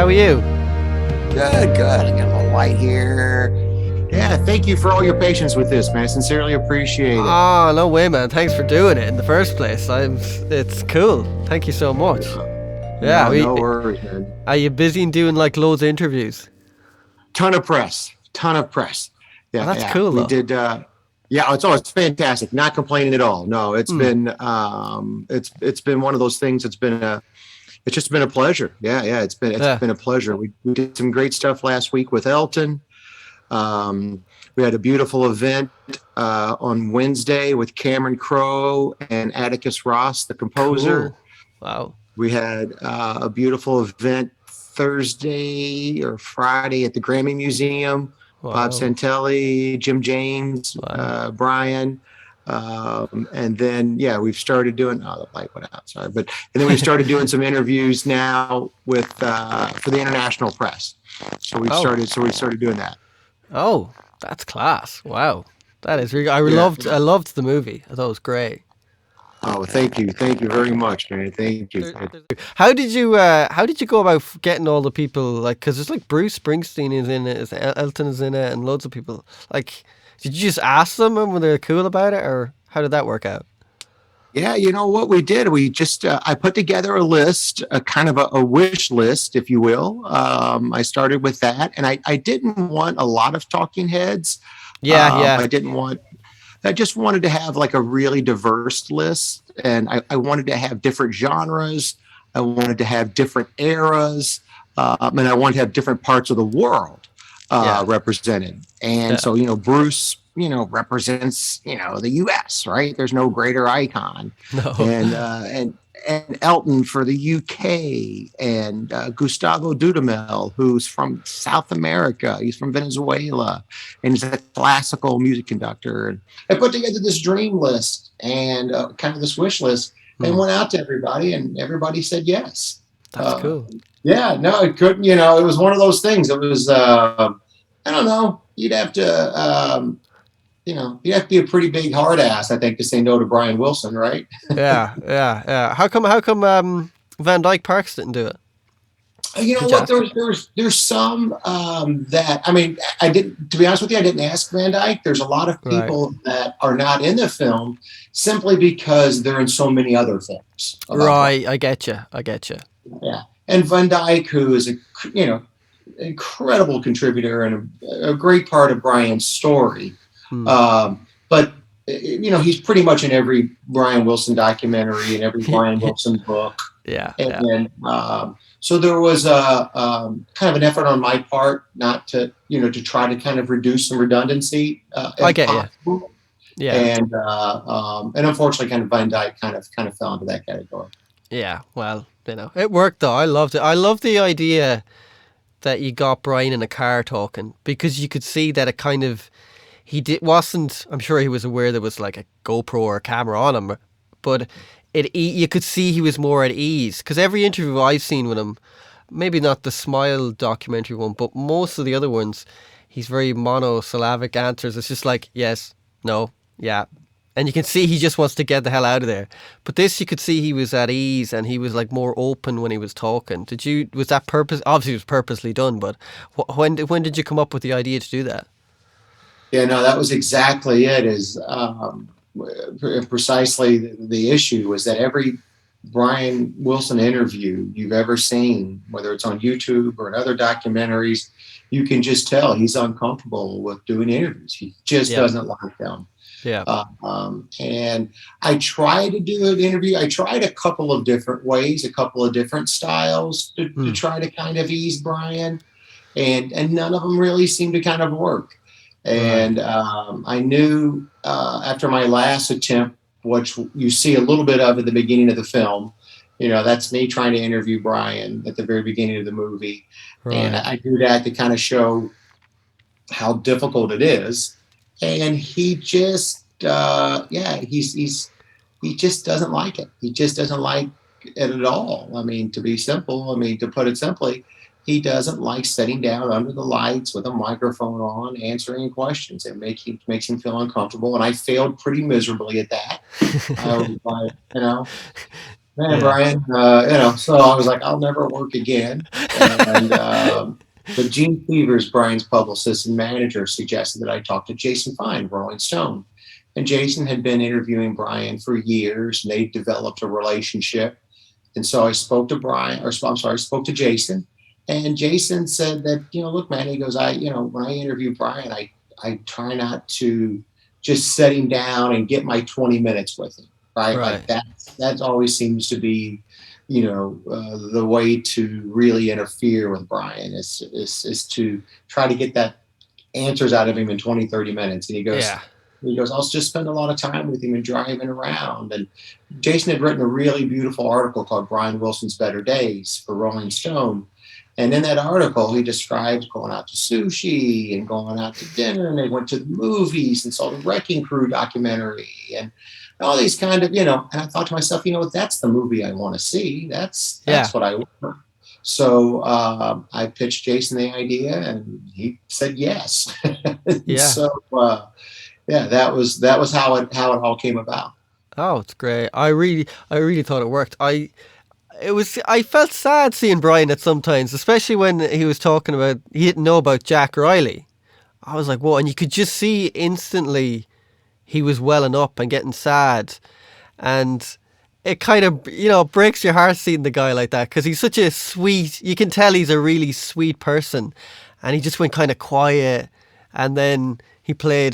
How are you? Good, good. I got a little light here. Yeah, thank you for all your patience with this, man. I sincerely appreciate it. Oh, no way, man. Thanks for doing it in the first place. It's cool. Thank you so much. Yeah, No worries, man. are you busy and doing like loads of interviews? Ton of press. Oh, Yeah, that's yeah. cool We though. did. Yeah, it's fantastic. Not complaining at all. No, Hmm. it's been one of those things. It's just been a pleasure. Yeah, yeah. It's Yeah. been a pleasure. We did some great stuff last week with Elton. We had a beautiful event on Wednesday with Cameron Crowe and Atticus Ross, the composer. Cool. Wow. We had a beautiful event Thursday or Friday at the Grammy Museum. Bob Wow. Santelli, Jim James, Wow. Brian. And then, yeah, we've started doing, the light went out, sorry. And then we've started doing some interviews now for the international press. Oh. So we started doing that. Oh, that's class. Wow. That is really. Yeah. I loved the movie. I thought it was great. Oh, thank you. Thank you very much, man. Thank you. How did you go about getting all the people like? Because it's like Bruce Springsteen is in it, Elton is in it, and loads of people. Like, did you just ask them and were they cool about it, or how did that work out? Yeah, you know what we did? We just I put together a list, a kind of a wish list, if you will. I started with that, and I didn't want a lot of talking heads. Yeah, yeah, I didn't want. I just wanted to have like a really diverse list, and I wanted to have different genres. I wanted to have different eras, and I wanted to have different parts of the world yeah, represented. And yeah. so, Bruce, represents, the U.S., right? There's no greater icon. No, And Elton for the UK, and Gustavo Dudamel, who's from South America. He's from Venezuela, and he's a classical music conductor. And I put together this dream list and kind of this wish list, and hmm, went out to everybody, and everybody said yes. that's Uh, cool. yeah, no, it couldn't. It was one of those things. It was, I don't know. You'd have to be a pretty big hard ass, I think, to say no to Brian Wilson, right? Yeah, yeah, yeah. How come Van Dyke Parks didn't do it? You know Did you what? ask him? There's some that I mean, I didn't. To be honest with you, I didn't ask Van Dyke. There's a lot of Right, people that are not in the film simply because they're in so many other films about Brian. right. I get you. I get you. Yeah, and Van Dyke, who is a you know incredible contributor and a great part of Brian's story, Hmm. but he's pretty much in every Brian Wilson documentary and every Brian Wilson book. Yeah, And yeah. then, so there was a kind of an effort on my part not to, to try to kind of reduce some redundancy I if get you. possible. Yeah, And unfortunately, kind of Van Dyke kind of fell into that category. yeah. Well, it worked though. I loved it. I love the idea that you got Brian in a car talking because you could see that it kind of he did wasn't. I'm sure he was aware there was like a GoPro or a camera on him, but you could see he was more at ease because every interview I've seen with him, maybe not the Smile documentary one, but most of the other ones, he's very monosyllabic answers. It's just like yes, no, yeah. And you can see he just wants to get the hell out of there. But this, you could see he was at ease and he was like more open when he was talking. Was that purpose? Obviously, it was purposely done, but when did you come up with the idea to do that? Yeah, no, that was exactly it. Is precisely the issue was that every Brian Wilson interview you've ever seen, whether it's on YouTube or in other documentaries, you can just tell he's uncomfortable with doing interviews. He just Yeah, doesn't like them. yeah. And I tried to do an interview. I tried a couple of different ways, a couple of different styles to Hmm. try to kind of ease Brian, and none of them really seemed to kind of work. Right. And I knew after my last attempt, which you see a little bit of at the beginning of the film, that's me trying to interview Brian at the very beginning of the movie. And Right. I do that to kind of show how difficult it is. And he just, he just doesn't like it. He just doesn't like it at all. I mean, to put it simply, he doesn't like sitting down under the lights with a microphone on, answering questions. Makes him feel uncomfortable. And I failed pretty miserably at that. I was like, man, Yeah. Brian, so I was like, I'll never work again. And but Gene Cleaver's, Brian's publicist and manager, suggested that I talk to Jason Fine, Rolling Stone. And Jason had been interviewing Brian for years, and they developed a relationship. And so I spoke to Brian, or I'm sorry, I spoke to Jason, and Jason said that, look, man, he goes, when I interview Brian, I try not to just set him down and get my 20 minutes with him, right? Like Right. that always seems to be, the way to really interfere with Brian is to try to get that answers out of him in 20, 30 minutes. And Yeah. he goes, I'll just spend a lot of time with him and driving around. And Jason had written a really beautiful article called Brent Wilson's Better Days for Rolling Stone. And in that article, he describes going out to sushi and going out to dinner, and they went to the movies and saw the Wrecking Crew documentary and all these kind of, and I thought to myself, that's the movie I want to see. Yeah. That's what I want. So I pitched Jason the idea, and he said yes. Yeah. So yeah, that was how it all came about. Oh, it's great. I really thought it worked. I felt sad seeing Brian at sometimes, especially when he was talking about he didn't know about Jack Riley. I was like, whoa, and you could just see instantly he was welling up and getting sad, and it kind of breaks your heart seeing the guy like that because he's such a sweet. You can tell he's a really sweet person, and he just went kind of quiet, and then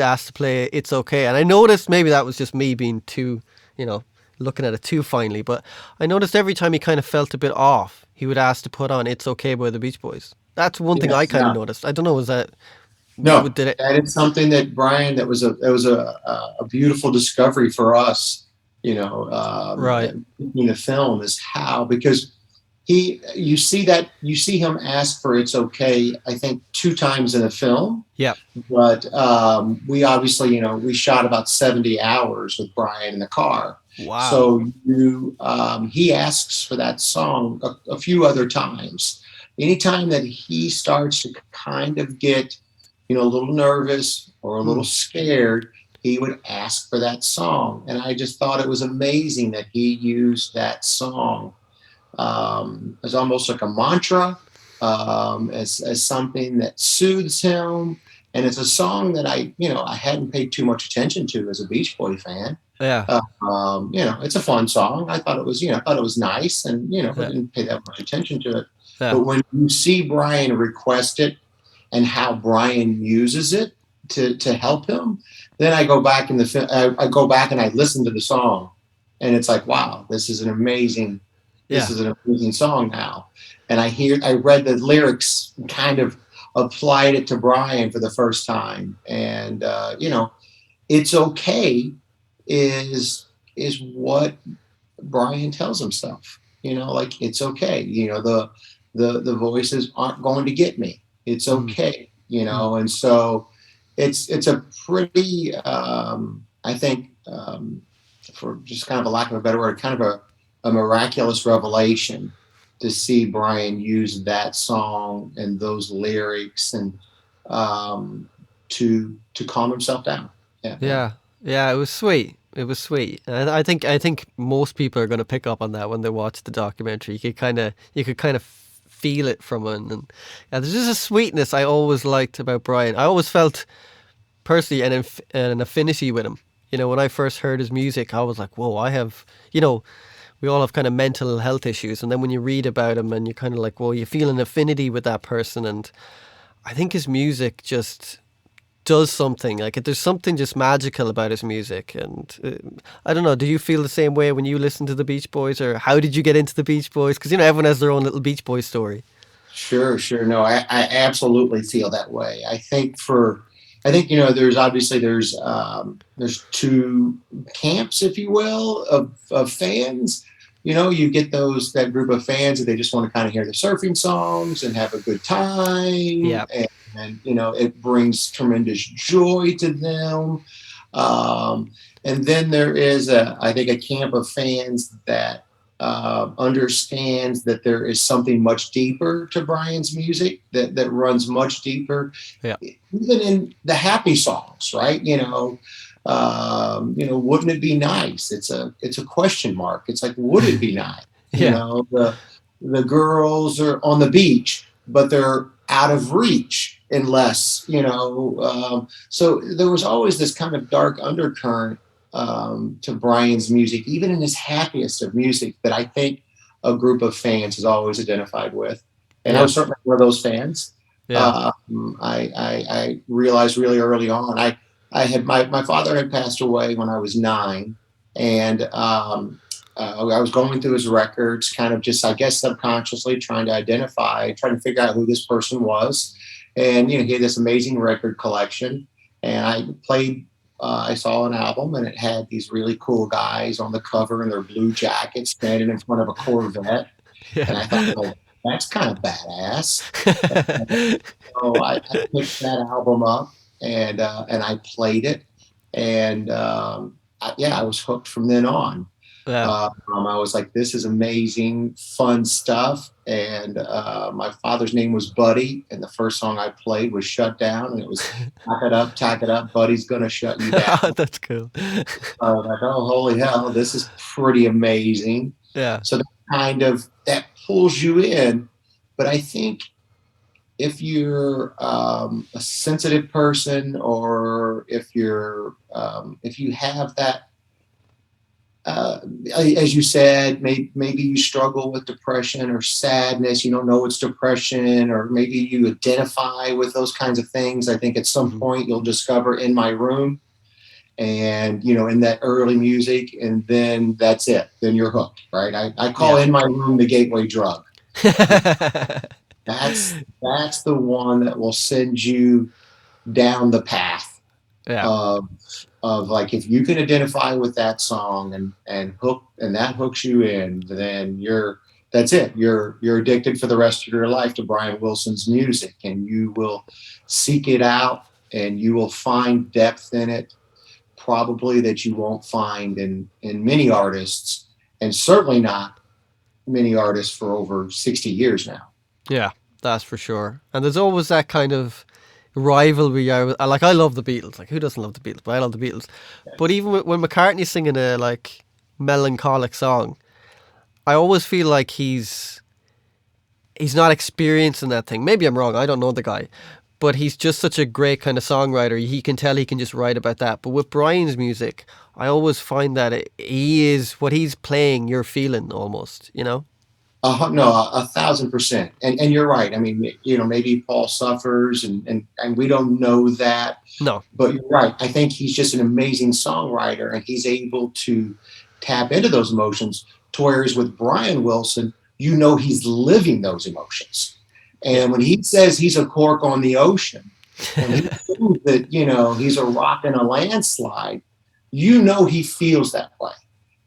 asked to play "It's Okay," and I noticed maybe that was just me being too, you know, looking at it too finely, but I noticed every time he kind of felt a bit off, he would ask to put on "It's Okay" by the Beach Boys. That's one thing I Yes, kind of yeah. noticed. I don't know, was that No, did it? that is something that Brian, that was a beautiful discovery for us, Right. in the film is how, because you see him ask for "It's Okay," I think 2 times in the film, Yeah. but we obviously, we shot about 70 hours with Brian in the car. Wow. So he asks for that song a few other times. Anytime that he starts to kind of get, a little nervous or a Hmm. little scared, he would ask for that song. And I just thought it was amazing that he used that song as almost like a mantra, as something that soothes him. And it's a song that I hadn't paid too much attention to as a Beach Boy fan. Yeah. It's a fun song. I thought it was nice, and I Yeah. didn't pay that much attention to it. Yeah. But when you see Brian request it and how Brian uses it to help him, then I go back I go back and I listen to the song, and it's like, wow, this Yeah. is an amazing song now. And I read the lyrics, kind of applied it to Brian for the first time, and "It's Okay" is what Brian tells himself. Like, it's okay. The voices aren't going to get me. It's Hmm. okay. Hmm. And so it's a pretty, I think, for just kind of a lack of a better word, kind of a miraculous revelation to see Brian use that song and those lyrics, and to calm himself down. Yeah, yeah. Yeah. Yeah. It was sweet. It was sweet, and I think most people are going to pick up on that when they watch the documentary. You could kind of feel it from it, and yeah, there's just a sweetness I always liked about Brian. I always felt personally an affinity with him. When I first heard his music, I was like, whoa, we all have kind of mental health issues. And then when you read about him and you're kind of like, well, you feel an affinity with that person. And I think his music just does something. Like, there's something just magical about his music. And I don't know, do you feel the same way when you listen to the Beach Boys? Or how did you get into the Beach Boys? Because, everyone has their own little Beach Boys story. Sure, sure. No, I absolutely feel that way. I think there's two camps, if you will, of fans. You get that group of fans that they just want to kind of hear the surfing songs and have a good time, Yeah. and it brings tremendous joy to them. Um, and then there is I think, a camp of fans that understands that there is something much deeper to Brian's music, that runs much deeper, Yeah. even in the happy songs, right? wouldn't it be nice? It's a question mark. It's like, would it be nice? Yeah. The girls are on the beach, but they're out of reach unless, so there was always this kind of dark undercurrent to Brian's music, even in his happiest of music, that I think a group of fans has always identified with. And I Yeah. was certainly one of those fans. Yeah. I realized really early on, I had my father had passed away when I was 9, and I was going through his records, kind of just, I guess, subconsciously trying to trying to figure out who this person was. And he had this amazing record collection, and I played. I saw an album, and it had these really cool guys on the cover in their blue jackets standing in front of a Corvette, and I thought, Yeah. well, that's kind of badass. So I picked that album up, and I played it, and yeah, I was hooked from then on. Yeah. I was like, this is amazing, fun stuff. And my father's name was Buddy, and the first song I played was Shut Down, and it was tack it up, Buddy's gonna shut you down. That's cool. I was like, oh, holy hell, this is pretty amazing. Yeah. So that pulls you in. But I think if you're a sensitive person, or if you have that, as you said, maybe you struggle with depression or sadness, you don't know it's depression, or maybe you identify with those kinds of things. I think at some Mhm. point you'll discover In My Room, and in that early music, and then that's it, then you're hooked, right? I call Yeah. In My Room the gateway drug. That's the one that will send you down the path Yeah. of like, if you can identify with that song, and that hooks you in, then that's it. You're addicted for the rest of your life to Brian Wilson's music, and you will seek it out, and you will find depth in it, probably, that you won't find in many artists, and certainly not many artists for over 60 years now. Yeah, that's for sure. And there's always that kind of rivalry. I love the Beatles. Like, who doesn't love the Beatles? But I love the Beatles. But even when McCartney's singing a like melancholic song, I always feel like he's not experiencing that thing. Maybe I'm wrong. I don't know the guy, but he's just such a great kind of songwriter. He can tell he can just write about that. But with Brian's music, I always find that he is what he's playing. You're feeling almost, you know. No, 1,000%. And you're right. I mean, maybe Paul suffers, and we don't know that, No. but you're right. I think he's just an amazing songwriter, and he's able to tap into those emotions. To whereas with Brian Wilson, he's living those emotions. Yeah. And when he says he's a cork on the ocean, when he says that, he's a rock in a landslide, he feels that way.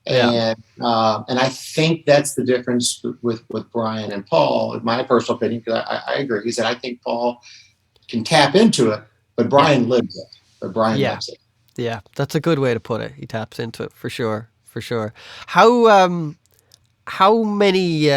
Yeah. And I think that's the difference with Brian and Paul, in my personal opinion, because I agree. Is that I think Paul can tap into it, but Yeah. Brian lives it. But Brian Yeah. lives it. Yeah. That's a good way to put it. He taps into it for sure. For sure. How many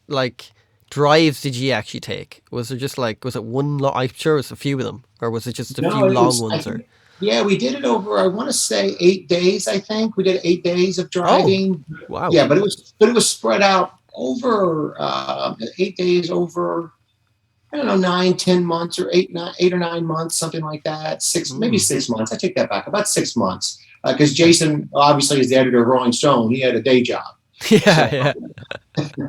like drives did you actually take? Was there just like, was it one? I'm sure it was a few of them, or was it just a No, few it long was. ones? Or Yeah, we did it over. I want to say 8 days. I think we did 8 days of oh, driving. wow. Yeah, but it was spread out over 8 days over, I don't know, 9, 10 months, or 8 or 9 months, something like that. Maybe Mm. 6 months. I take that back. About 6 months, because Jason obviously is the editor of Rolling Stone. He had a day job, Yeah. so Yeah.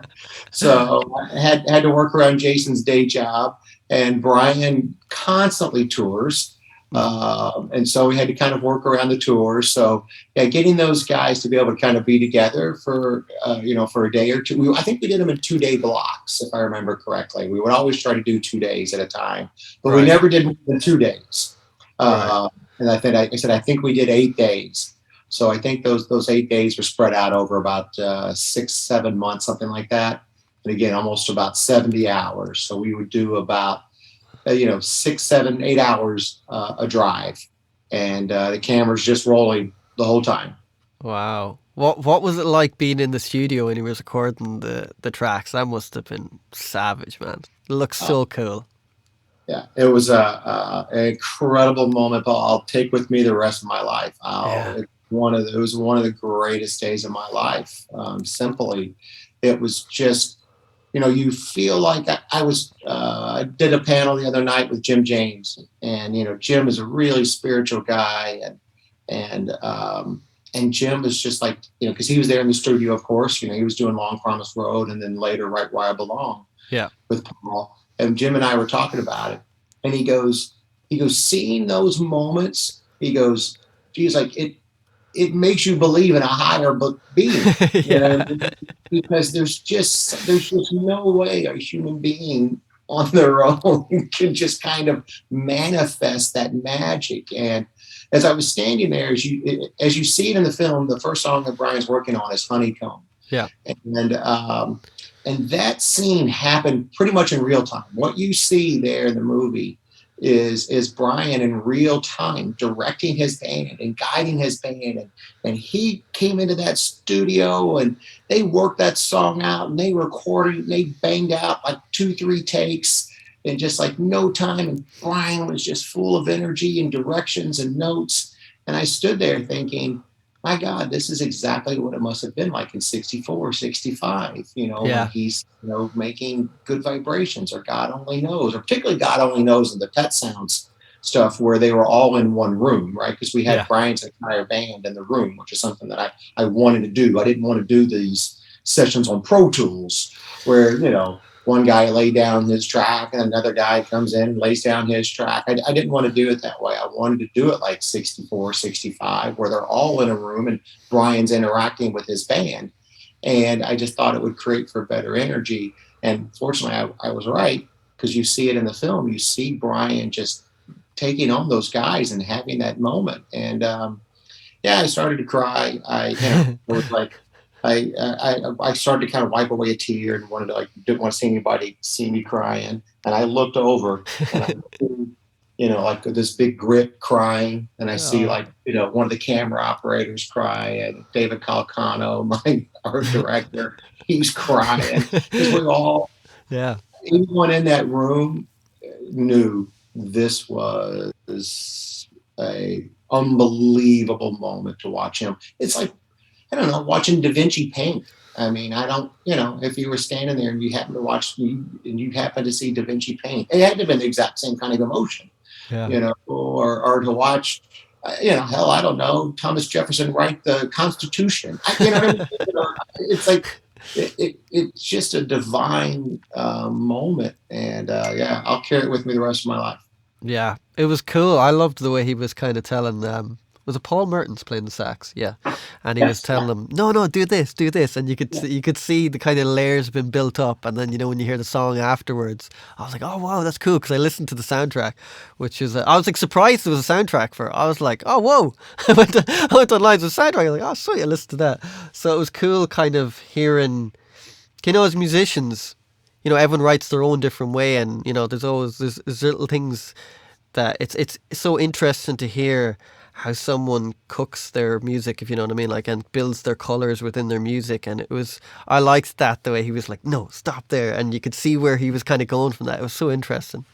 so I had to work around Jason's day job, and Brian constantly tours. Mm. And so we had to kind of work around the tours. So yeah, getting those guys to be able to kind of be together for a day or two. I think we did them in 2 day blocks, if I remember correctly. We would always try to do 2 days at a time, but we Right. never did more than 2 days. Right. And I think we did 8 days. So I think those 8 days were spread out over about 6, 7 months, something like that. And again, almost about 70 hours. So we would do about 6, 7, 8 hours a drive, and the camera's just rolling the whole time. Wow. What was it like being in the studio when he was recording the tracks? That must have been savage, man. It looks Uh, so cool. Yeah, it was an incredible moment, but I'll take with me the rest of my life. Yeah. It was one of the greatest days of my life. Simply, it was just, you feel like I did a panel the other night with Jim James, and Jim is a really spiritual guy, and um, and Jim is just like, because he was there in the studio, of course, he was doing Long Promised Road, and then later Right Where I Belong Yeah. with Paul, and Jim and I were talking about it, and he goes, seeing those moments, he goes, geez, like it makes you believe in a higher being, Yeah. because there's just no way a human being on their own can just kind of manifest that magic. And as I was standing there, as you see it in the film, the first song that Brian's working on is Honeycomb, Yeah. and um, and that scene happened pretty much in real time. What you see there in the movie is Brian in real time directing his band and guiding his band, and he came into that studio and they worked that song out and they recorded it and they banged out like 2-3 takes in just like no time, and Brian was just full of energy and directions and notes, and I stood there thinking, my God, this is exactly what it must have been like in 64, 65, when Yeah. he's, making Good Vibrations or God Only Knows, or particularly God Only Knows and the Pet Sounds stuff where they were all in one room, right? Because we had Yeah. Brian's entire band in the room, which is something that I wanted to do. I didn't want to do these sessions on Pro Tools where, one guy laid down his track and another guy comes in and lays down his track. I didn't want to do it that way. I wanted to do it like 64, 65, where they're all in a room and Brian's interacting with his band. And I just thought it would create for better energy. And fortunately, I was right, because you see it in the film. You see Brian just taking on those guys and having that moment. And yeah, I started to cry. It was like, I started to kind of wipe away a tear and wanted to, like, didn't want to see anybody see me crying. And I looked over and I see, like this big grip crying, and I see, Oh. like, one of the camera operators cry, and David Calcano, my art director, he's crying, because Yeah. anyone in that room knew this was a unbelievable moment to watch him. It's like, I don't know, watching Da Vinci paint. I mean, I don't, if you were standing there and you happen to watch and you happen to see Da Vinci paint, it had to have been the exact same kind of emotion, Yeah. or to watch, hell, I don't know, Thomas Jefferson write the Constitution. You know what I mean? It's like, it's just a divine moment. And yeah, I'll carry it with me the rest of my life. Yeah, it was cool. I loved the way he was kind of telling was it Paul Mertens playing the sax? Yeah, and he was Yes. telling them, no, no, do this, and you could see the kind of layers been built up, and then when you hear the song afterwards, I was like, oh wow, that's cool, because I listened to the soundtrack, which is I was like surprised there was a soundtrack for it. I was like, oh whoa, I went online to the soundtrack, I was like, oh sweet, I listened to that, so it was cool, kind of hearing, as musicians, everyone writes their own different way, and there's always there's little things that it's so interesting to hear how someone cooks their music, if you know what I mean, like, and builds their colors within their music. And I liked that, the way he was like, no, stop there, and you could see where he was kind of going from that. It was so interesting.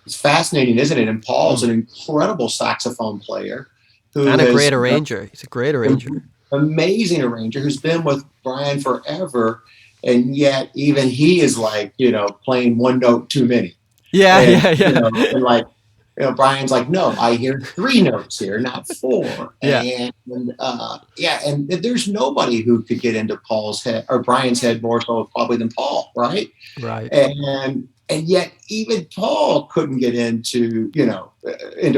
It's fascinating, isn't it? And Paul's Mm. an incredible saxophone player who And a has great arranger. He's a great arranger. amazing arranger who's been with Brian forever, and yet even he is like, playing one note too many. Yeah, And yeah, yeah. and like, Brian's like, no, I hear 3 notes here, not 4. Yeah, And yeah, and there's nobody who could get into Paul's head or Brian's head more so probably than Paul, right? right. And yet even Paul couldn't get into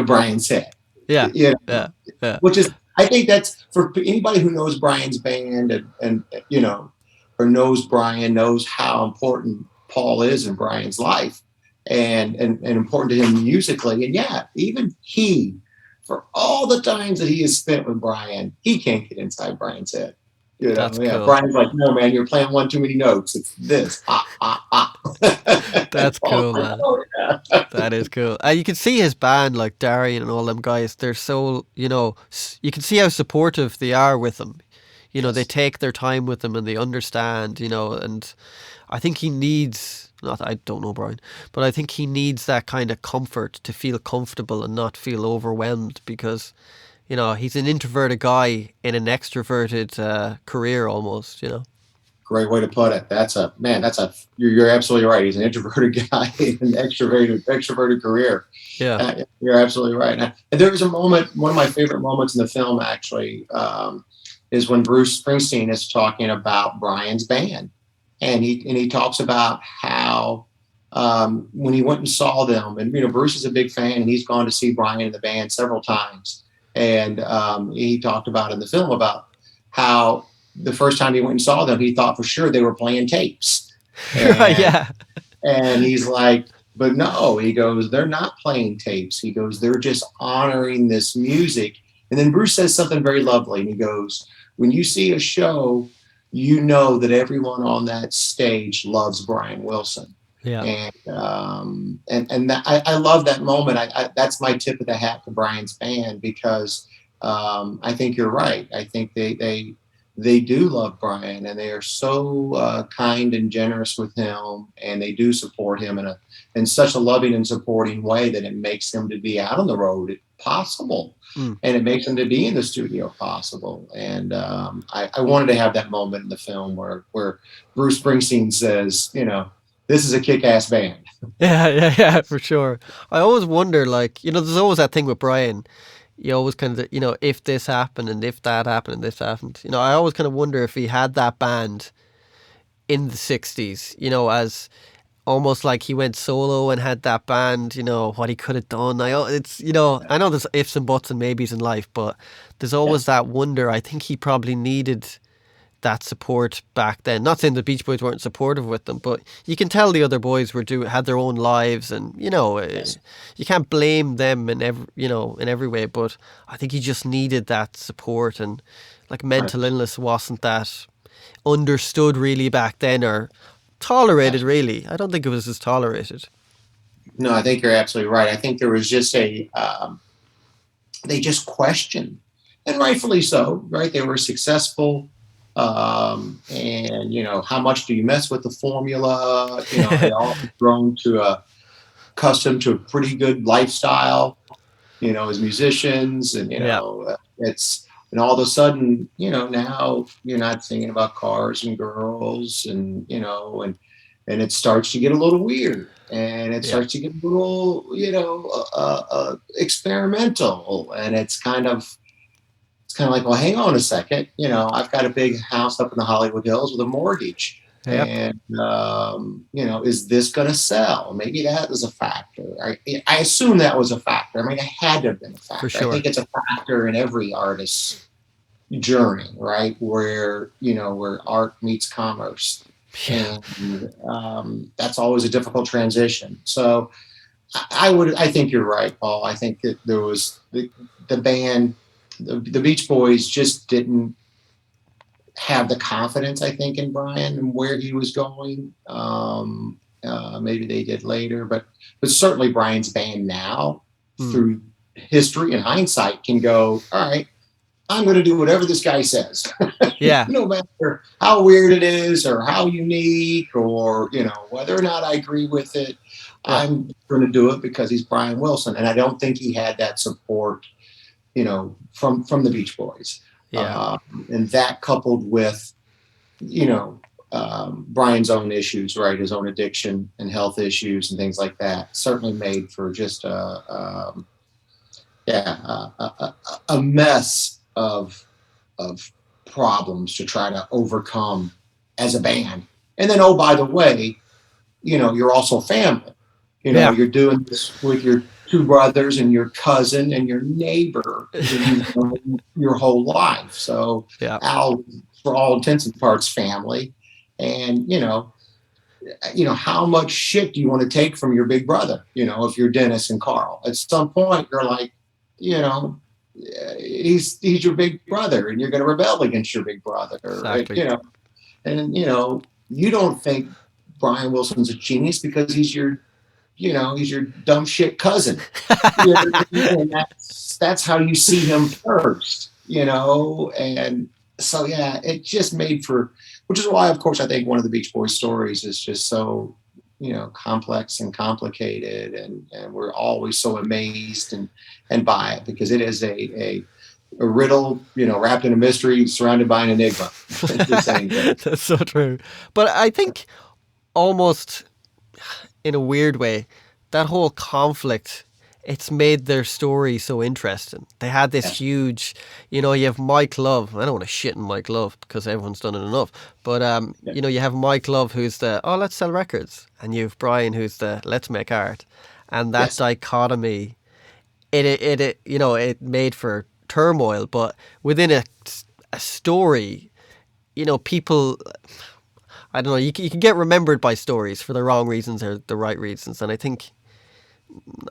Brian's head, Yeah, you know, yeah, yeah. which is, I think that's for anybody who knows Brian's band, and or knows Brian, knows how important Paul is in Brian's life, and important to him musically. And yeah, even he, for all the times that he has spent with Brian, he can't get inside Brian's head. That's Yeah, cool. Brian's like, no, man, you're playing one too many notes. It's this, ah, ah, ah. And That's Paul's cool, like, man. oh yeah. That is cool. You can see his band, like Darian and all them guys. They're so, you can see how supportive they are with him. They Yes. take their time with him and they understand. And I think he needs not I don't know Brian, but I think he needs that kind of comfort to feel comfortable and not feel overwhelmed because he's an introverted guy in an extroverted career almost. Great way to put it. That's a man. You're absolutely right. He's an introverted guy in an extroverted career. Yeah. You're absolutely right. And there was a moment, one of my favorite moments in the film actually, is when Bruce Springsteen is talking about Brian's band, and he talks about how when he went and saw them, and Bruce is a big fan, and he's gone to see Brian and the band several times, and he talked about in the film about how the first time he went and saw them, he thought for sure they were playing tapes. Right. Yeah. And he's like, but no, he goes, they're not playing tapes. He goes, they're just honoring this music. And then Bruce says something very lovely. And he goes, when you see a show, you know that everyone on that stage loves Brian Wilson. Yeah. And I love that moment. That's my tip of the hat to Brian's band because I think you're right. I think they do love Brian, and they are so kind and generous with him, and they do support him in such a loving and supporting way that it makes him to be out on the road possible, and it makes him to be in the studio possible. And I wanted to have that moment in the film where Bruce Springsteen says, this is a kick-ass band. Yeah, for sure. I always wonder, like, there's always that thing with Brian. You always kind of, if this happened and if that happened and this happened. I always kind of wonder if he had that band in the 60s, as almost like he went solo and had that band, what he could have done. I know there's ifs and buts and maybes in life, but there's always that wonder. I think he probably needed that support back then. Not saying the Beach Boys weren't supportive with them, but you can tell the other boys had their own lives, and you can't blame them in every way. But I think he just needed that support, and like mental illness wasn't that understood really back then or tolerated really. I don't think it was as tolerated. No, I think you're absolutely right. I think there was just they just questioned, and rightfully so, right? They were successful. And how much do you mess with the formula? They all grown accustomed to a pretty good lifestyle, as musicians, and it's, and all of a sudden, now you're not thinking about cars and girls, and and it starts to get a little weird, and it starts to get a little experimental, and it's kind of like, well, hang on a second. I've got a big house up in the Hollywood Hills with a mortgage. Yep. And, is this going to sell? Maybe that was a factor. I assume that was a factor. I mean, it had to have been a factor. For sure. I think it's a factor in every artist's journey, right? Where art meets commerce. Yeah. And that's always a difficult transition. So I think you're right, Paul. I think that there was the band, the Beach Boys just didn't have the confidence, I think, in Brian and where he was going. Maybe they did later, but certainly Brian's band now, through history and hindsight, can go, all right, I'm going to do whatever this guy says. Yeah. No matter how weird it is or how unique or, whether or not I agree with it, I'm going to do it because he's Brian Wilson. And I don't think he had that support from the Beach Boys. Yeah. And that coupled with, Brian's own issues, right? His own addiction and health issues and things like that certainly made for just a mess of problems to try to overcome as a band. And then, oh, by the way, you're also family. You're doing this with your two brothers and your cousin and your neighbor your whole life. So Al, for all intents and parts, family. And, how much shit do you want to take from your big brother? If you're Dennis and Carl, at some point you're like, he's your big brother and you're going to rebel against your big brother. Exactly. And, you don't think Brian Wilson's a genius because he's your dumb shit cousin. And that's how you see him first, and so, it just made for, which is why, of course, I think one of the Beach Boys stories is just so complex and complicated, and we're always so amazed and by it, because it is a riddle, wrapped in a mystery, surrounded by an enigma at the same thing. That's so true. But I think almost in a weird way, that whole conflict, it's made their story so interesting. They had this Yeah. huge, you have Mike Love. I don't want to shit in Mike Love because everyone's done it enough. But Yeah. you have Mike Love who's the let's sell records, and you have Brian who's the let's make art, and that Yes. dichotomy, it made for turmoil. But within a story, people, I don't know, you can get remembered by stories for the wrong reasons or the right reasons. And I think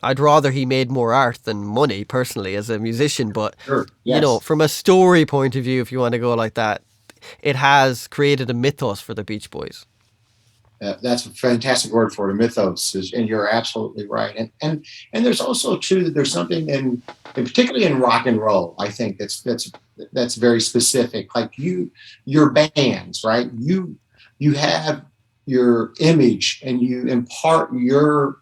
I'd rather he made more art than money personally as a musician. But, Sure. Yes. from a story point of view, if you want to go like that, it has created a mythos for the Beach Boys. That's a fantastic word for it, mythos, and you're absolutely right. And there's also too that there's something in particularly in rock and roll, I think that's very specific. Like your bands, right? You have your image, and you impart your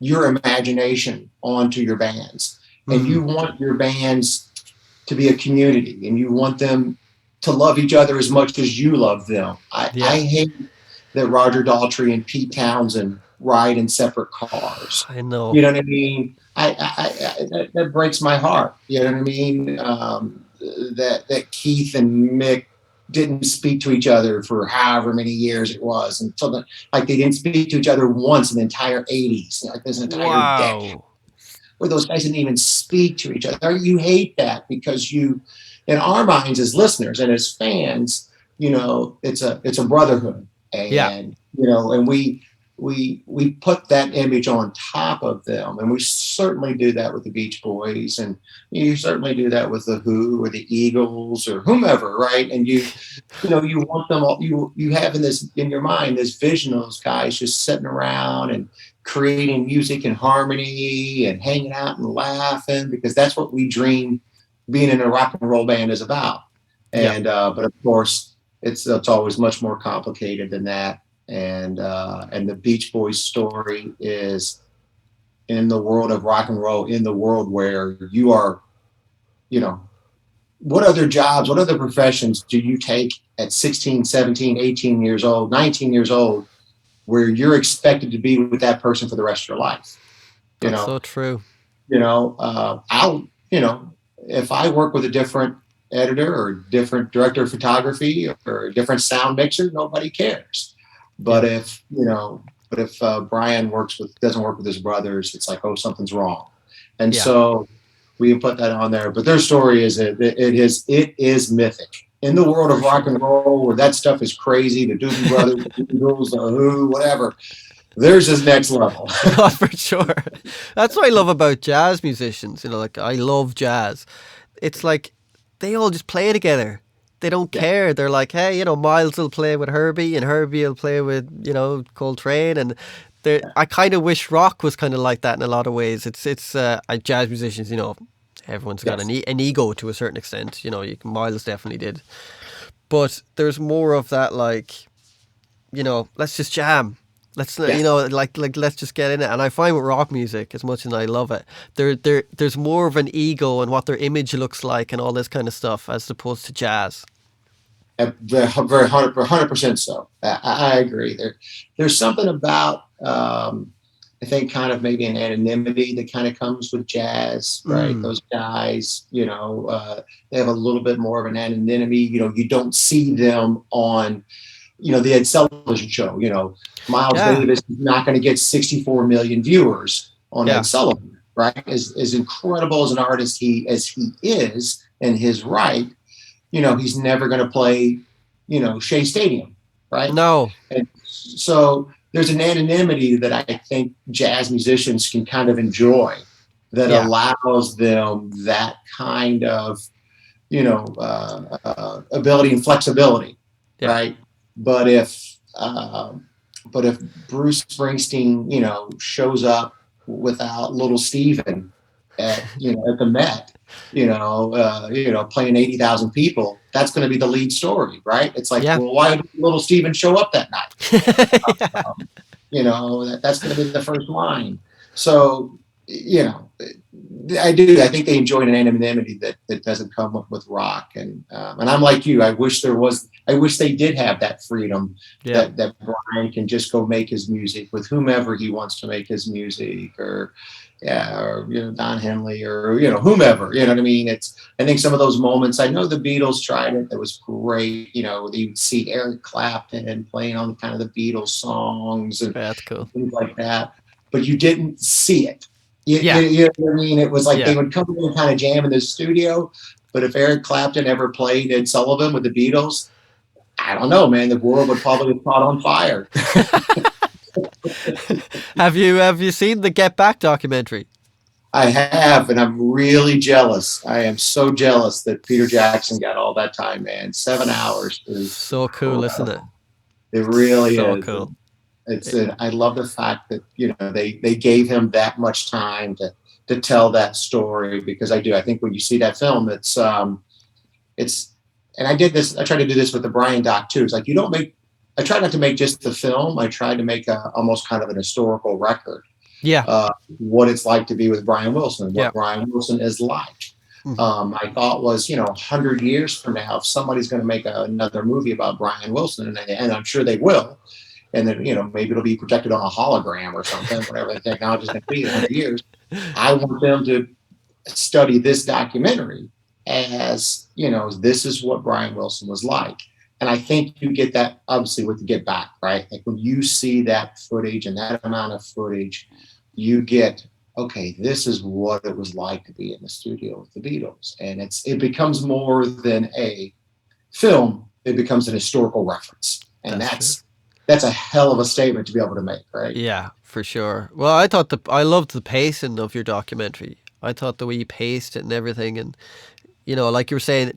imagination onto your bands, and Mm. you want your bands to be a community, and you want them to love each other as much as you love them. I Yeah, hate that Roger Daltrey and Pete Townsend ride in separate cars. I know. You know what I mean? That breaks my heart. You know what I mean? That Keith and Mick didn't speak to each other for however many years it was, until like they didn't speak to each other once in the entire 80s. Like there's an entire decade Wow. where those guys didn't even speak to each other. You hate that because in our minds as listeners and as fans, it's a brotherhood, Yeah, and we put that image on top of them, and we certainly do that with the Beach Boys, and you certainly do that with the Who or the Eagles or whomever, right? And you want them all, you have in your mind this vision of those guys just sitting around and creating music and harmony and hanging out and laughing, because that's what we dream being in a rock and roll band is about. yeah, But of course, it's always much more complicated than that. And the Beach Boys story is in the world of rock and roll, in the world where you are, what other jobs, what other professions do you take at 16, 17, 18 years old, 19 years old, where you're expected to be with that person for the rest of your life? You that's know, so true. I'll, if I work with a different editor or different director of photography or a different sound mixer, nobody cares. But Yeah, if Brian doesn't work with his brothers, it's like, oh, something's wrong. And yeah, so we put that on there. But their story it is mythic. In the world for of rock sure. and roll, where that stuff is crazy, the Doobie Brothers, the Eagles, the Who, whatever, there's this next level. For sure. That's what I love about jazz musicians. Like I love jazz. It's like they all just play together. They don't Yeah. care. They're like, hey, Miles will play with Herbie, and Herbie will play with, Coltrane, and I kind of wish rock was kind of like that in a lot of ways. It's jazz musicians, everyone's got Yes. an ego to a certain extent. Miles definitely did, but there's more of that, like, let's just jam. Let's Yes. like let's just get in it. And I find with rock music, as much as I love it, there's more of an ego and what their image looks like and all this kind of stuff as opposed to jazz. Very, very 100% so. I agree. There's something about I think kind of maybe an anonymity that kind of comes with jazz, right? Mm. Those guys, they have a little bit more of an anonymity. You don't see them on, the Ed Sullivan show. Miles Yeah, Davis is not going to get 64 million viewers on yeah, Ed Sullivan, right? As incredible as an artist as he is in his right, he's never going to play, Shea Stadium, right? no, And so there's an anonymity that I think jazz musicians can kind of enjoy, that yeah, allows them that kind of, ability and flexibility, yeah, right? But if but if Bruce Springsteen, shows up without little Steven at the Met, playing 80,000 people, that's going to be the lead story, right? It's like, yeah, well, why did little Steven show up that night? yeah. That's going to be the first line. So, you know, I do. I think they enjoyed an anonymity that doesn't come up with rock. And I'm like you. I wish there was. I wish they did have that freedom Yeah, that Brian can just go make his music with whomever he wants to make his music, or yeah, or Don Henley, or whomever. You know what I mean? I think some of those moments. I know the Beatles tried it. That was great. You'd see Eric Clapton playing on kind of the Beatles songs and yeah, that's cool. things like that, but you didn't see it. Yeah, You know what I mean? It was like they yeah. would come in and kind of jam in the studio, but if Eric Clapton ever played Ed Sullivan with the Beatles, I don't know, man. The world would probably have caught on fire. Have you seen the Get Back documentary? I have, and I'm really jealous. I am so jealous that Peter Jackson got all that time, man. 7 hours is So cool, isn't it? incredible. It really So is. cool. I love the fact that they gave him that much time to tell that story, because I think when you see that film, it's and I try to do this with the Brian doc too. It's like I try not to make just the film. I try to make almost kind of an historical record, Yeah, what it's like to be with Brian Wilson, yeah. what Brian Wilson is like. Hmm. My thought was, 100 years from now, if somebody's going to make another movie about Brian Wilson, and I'm sure they will, and then maybe it'll be projected on a hologram or something, whatever the technology is going to be in 100 years. I want them to study this documentary as this is what Brian Wilson was like. And I think you get that obviously with the Get Back, right? Like when you see that footage and that amount of footage, you get, okay, this is what it was like to be in the studio with the Beatles. And it becomes more than a film, it becomes an historical reference. And That's true. that's a hell of a statement to be able to make, right? Yeah, for sure. Well, I loved the pacing of your documentary. I thought the way you paced it and everything, and like you were saying,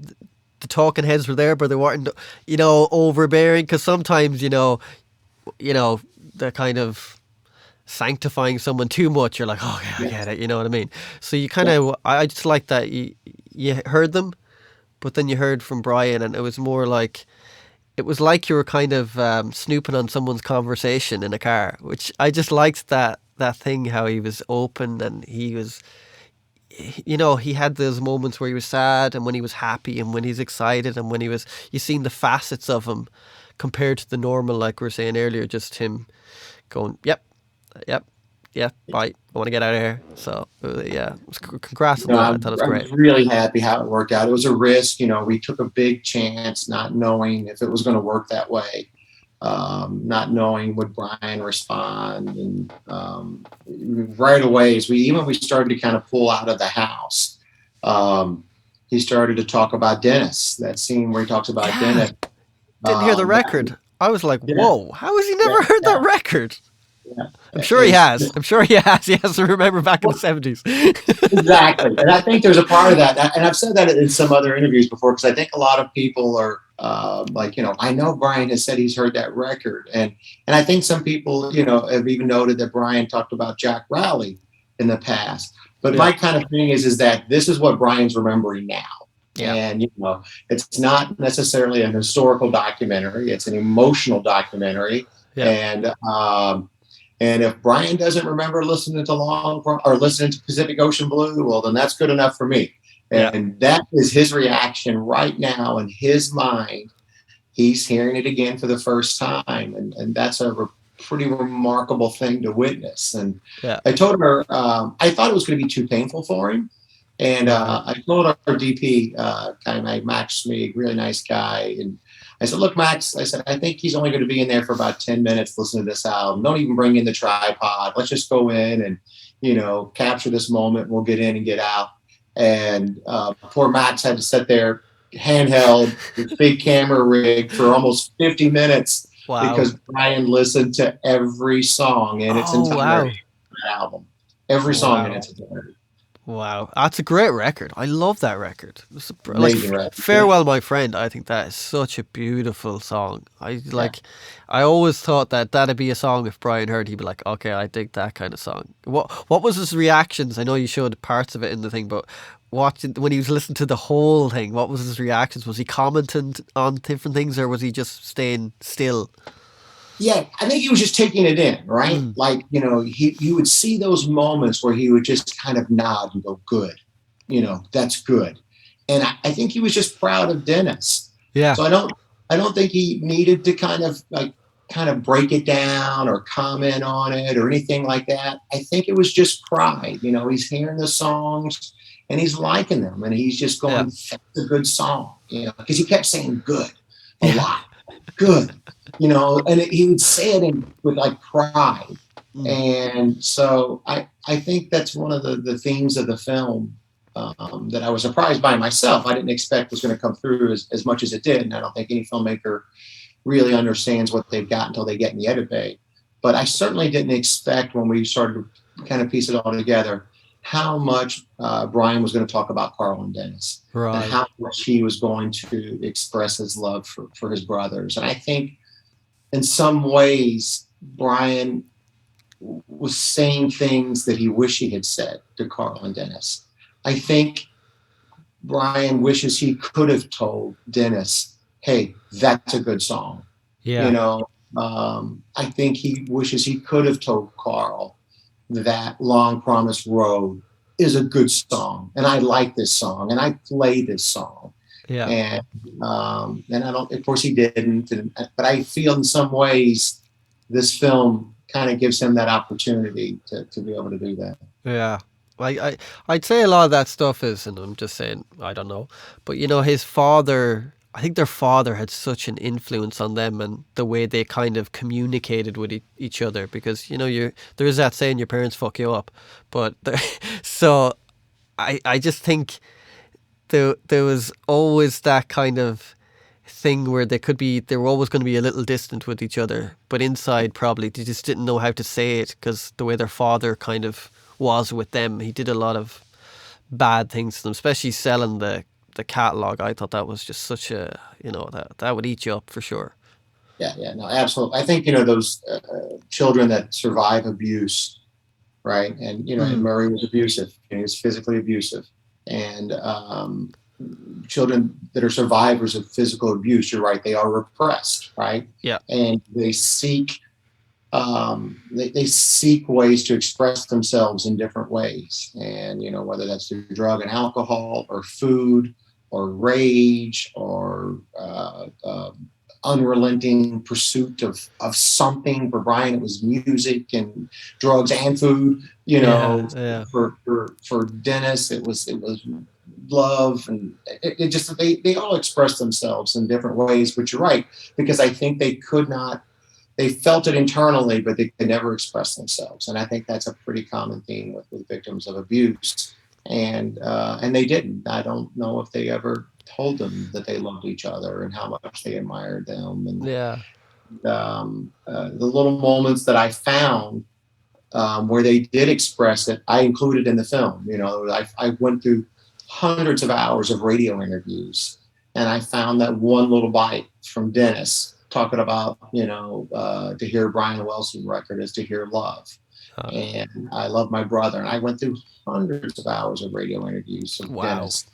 the talking heads were there, but they weren't, overbearing. Because sometimes, they're kind of sanctifying someone too much. You're like, oh yeah, I Yes. get it. You know what I mean? So you kind Yeah. of, I just like that you heard them, but then you heard from Brian, and it was more like it was like you were kind of snooping on someone's conversation in a car, which I just liked that thing how he was open and he was, he had those moments where he was sad and when he was happy and when he's excited and when you seen the facets of him compared to the normal, like we were saying earlier, just him going, yep, yep, yeah, bye, I want to get out of here. So yeah, congrats on that. I thought it was I great. was really happy how it worked out. It was a risk. We took a big chance, not knowing if it was going to work that way, not knowing would Brian respond. And right away, as we started to kind of pull out of the house, he started to talk about Dennis, that scene where he talks about Yeah, Dennis. didn't hear the That, record. I was like, yeah, whoa, how has he yeah, never heard that yeah, record? yeah. I'm sure he It's, has. I'm sure he has. He has to remember back in the well, 70s. exactly. And I think there's a part of that. And I've said that in some other interviews before, because I think a lot of people are like, I know Brian has said he's heard that record. And I think some people, have even noted that Brian talked about Jack Rowley in the past. But Yeah, my kind of thing is that this is what Brian's remembering now. yeah, And, it's not necessarily an historical documentary. It's an emotional documentary. yeah, And if Brian doesn't remember listening to or listening to Pacific Ocean Blue, well, then that's good enough for me. yeah. And that is his reaction right now in his mind. He's hearing it again for the first time. And that's a pretty remarkable thing to witness. And Yeah. I told her, I thought it was going to be too painful for him. And Right. I told our DP, guy, Max Smee, really nice guy. And I said, look, Max, I said, I think he's only going to be in there for about 10 minutes listening to this album. Don't even bring in the tripod. Let's just go in and, capture this moment. We'll get in and get out. And poor Max had to sit there handheld with big camera rig for almost 50 minutes Wow. because Brian listened to every song in its Oh, wow. entirety of the album. Every song in Wow. its entirety. Wow. That's a great record. I love that record. Like Amazing record. Farewell My Friend, I think that is such a beautiful song. Yeah. I always thought that that'd be a song if Brian heard, he'd be like, okay, I dig that kind of song. What was his reactions? I know you showed parts of it in the thing, but when he was listening to the whole thing, what was his reactions? Was he commenting on different things or was he just staying still? Yeah, I think he was just taking it in, right? Mm. Like, you would see those moments where he would just kind of nod and go, good, that's good. And I think he was just proud of Dennis. Yeah. So I don't think he needed to kind of break it down or comment on it or anything like that. I think it was just pride. He's hearing the songs and he's liking them and he's just Yeah. going, that's a good song, because he kept saying good a Yeah. lot. Good, and he would say it with like pride. Mm. And so I think that's one of the themes of the film, that I was surprised by myself. I didn't expect was going to come through as much as it did. And I don't think any filmmaker really understands what they've got until they get in the edit bay. But I certainly didn't expect when we started to kind of piece it all together how much Brian was going to talk about Carl and Dennis and Right. how much he was going to express his love for his brothers. And I think in some ways, Brian was saying things that he wished he had said to Carl and Dennis. I think Brian wishes he could have told Dennis, hey, that's a good song. You Yeah. know, I think he wishes he could have told Carl that Long Promised Road is a good song. And I like this song and I play this song. Yeah. And I don't, of course he didn't. But I feel in some ways this film kind of gives him that opportunity to be able to do that. Yeah. I'd say a lot of that stuff is, and I'm just saying, I don't know, but his father, I think their father had such an influence on them and the way they kind of communicated with each other because, there is that saying your parents fuck you up. But, so I just think there was always that kind of thing where they were always going to be a little distant with each other, but inside probably they just didn't know how to say it because the way their father kind of was with them, he did a lot of bad things to them, especially selling the catalog. I thought that was just such a that would eat you up for sure. Yeah, yeah, no, absolutely. I think, those children that survive abuse, right? And Mm. Murray was abusive. He was physically abusive. And children that are survivors of physical abuse, you're right, they are repressed, right? Yeah. And they seek ways to express themselves in different ways. And, whether that's through drug and alcohol or food or rage or unrelenting pursuit of something. For Brian, it was music and drugs and food. Yeah. Yeah. For Dennis, it was love, and it just they all express themselves in different ways. But you're right, because I think they could not. They felt it internally, but they could never express themselves. And I think that's a pretty common theme with victims of abuse. And they didn't. I don't know if they ever told them that they loved each other and how much they admired them. And Yeah. the little moments that I found where they did express it, I included in the film. I went through hundreds of hours of radio interviews, and I found that one little bite from Dennis talking about, to hear Brian Wilson record is to hear love. Uh, And I love my brother. And I went through hundreds of hours of radio interviews of wow. Dennis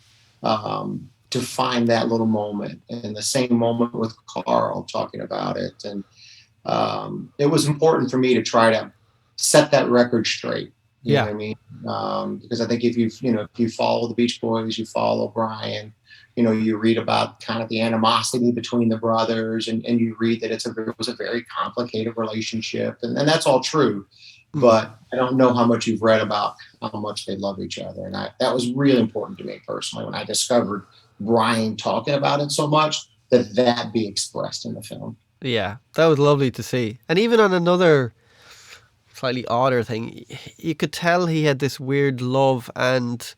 to find that little moment. And the same moment with Carl talking about it. And it was important for me to try to set that record straight. You know Yeah. what I mean? Because I think if you follow the Beach Boys, you follow Brian, you read about kind of the animosity between the brothers, and you read that it was a very complicated relationship, and that's all true. Mm. But I don't know how much you've read about how much they love each other, and that was really important to me personally when I discovered Brian talking about it so much that be expressed in the film. Yeah. That was lovely to see. And even on another slightly odder thing, you could tell he had this weird love and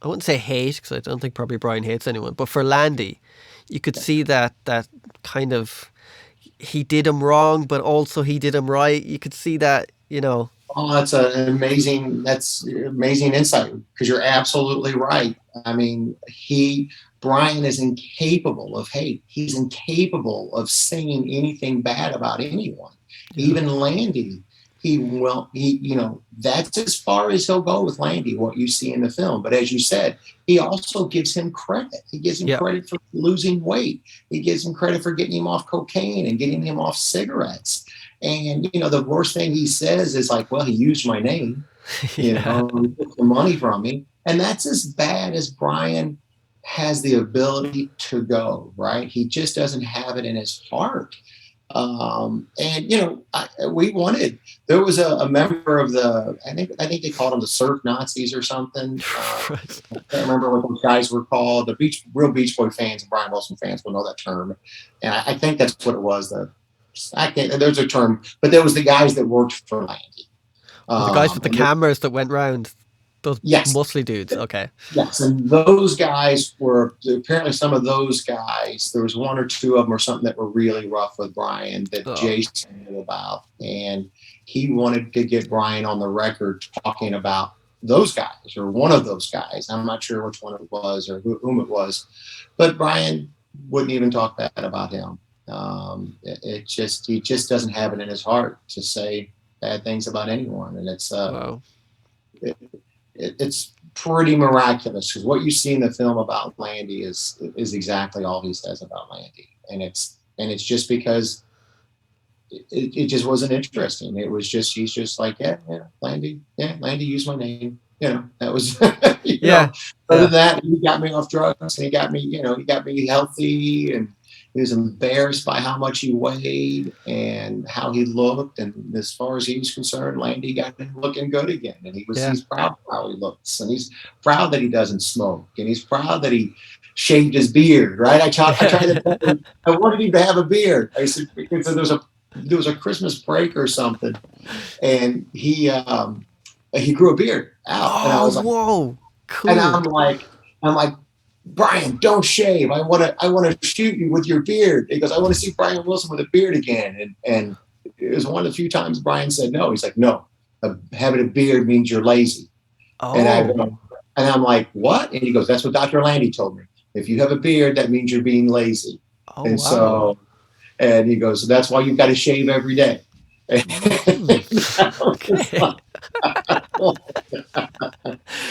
I wouldn't say hate because I don't think probably Brian hates anyone, but for Landy, you could see that kind of he did him wrong, but also he did him right. You could see that. Oh, that's amazing insight, because you're absolutely right. I mean, Brian is incapable of hate. He's incapable of saying anything bad about anyone, Yeah. even Landy. that's as far as he'll go with Landy, what you see in the film. But as you said, he also gives him credit. He gives him Yeah. credit for losing weight. He gives him credit for getting him off cocaine and getting him off cigarettes. And, the worst thing he says is like, well, he used my name, Yeah. he took the money from me. And that's as bad as Brian has the ability to go, right? He just doesn't have it in his heart. And we wanted. There was a member of I think they called them the surf Nazis or something. I can't remember what those guys were called. The real Beach Boy fans and Brian Wilson fans will know that term, and I think that's what it was. There's a term, but there was the guys that worked for Landy. Well, the guys with the And cameras that went round, those yes, muscly dudes. Okay. yes, and those guys were apparently some of those guys. There was one or two of them or something that were really rough with Brian that Oh. Jason knew about, and he wanted to get Brian on the record talking about those guys or one of those guys. I'm not sure which one it was or whom it was, but Brian wouldn't even talk bad about him. He just doesn't have it in his heart to say bad things about anyone, and Wow. it's pretty miraculous because what you see in the film about Landy is exactly all he says about Landy, and it's just because it just wasn't interesting. It was just he's just like Landy used my name. That was Yeah. Other Yeah. than that, he got me off drugs and he got me healthy, and he was embarrassed by how much he weighed and how he looked. And as far as he was concerned, Landy got him looking good again. And Yeah. he's proud of how he looks. And he's proud that he doesn't smoke. And he's proud that he shaved his beard, right? I tried to tell him, I wanted him to have a beard. I said, because there was a Christmas break or something. And he grew a beard out. And I was Oh, like, whoa. and Cool. I'm like, Brian, don't shave. I want to shoot you with your beard. He goes, I want to see Brian Wilson with a beard again. And it was one of the few times Brian said no. He's like, no, having a beard means you're lazy. And Oh. I'm like, what? And he goes, that's what Dr. Landy told me. If you have a beard, that means you're being lazy. Oh, And wow. and he goes, so that's why you've got to shave every day. Okay.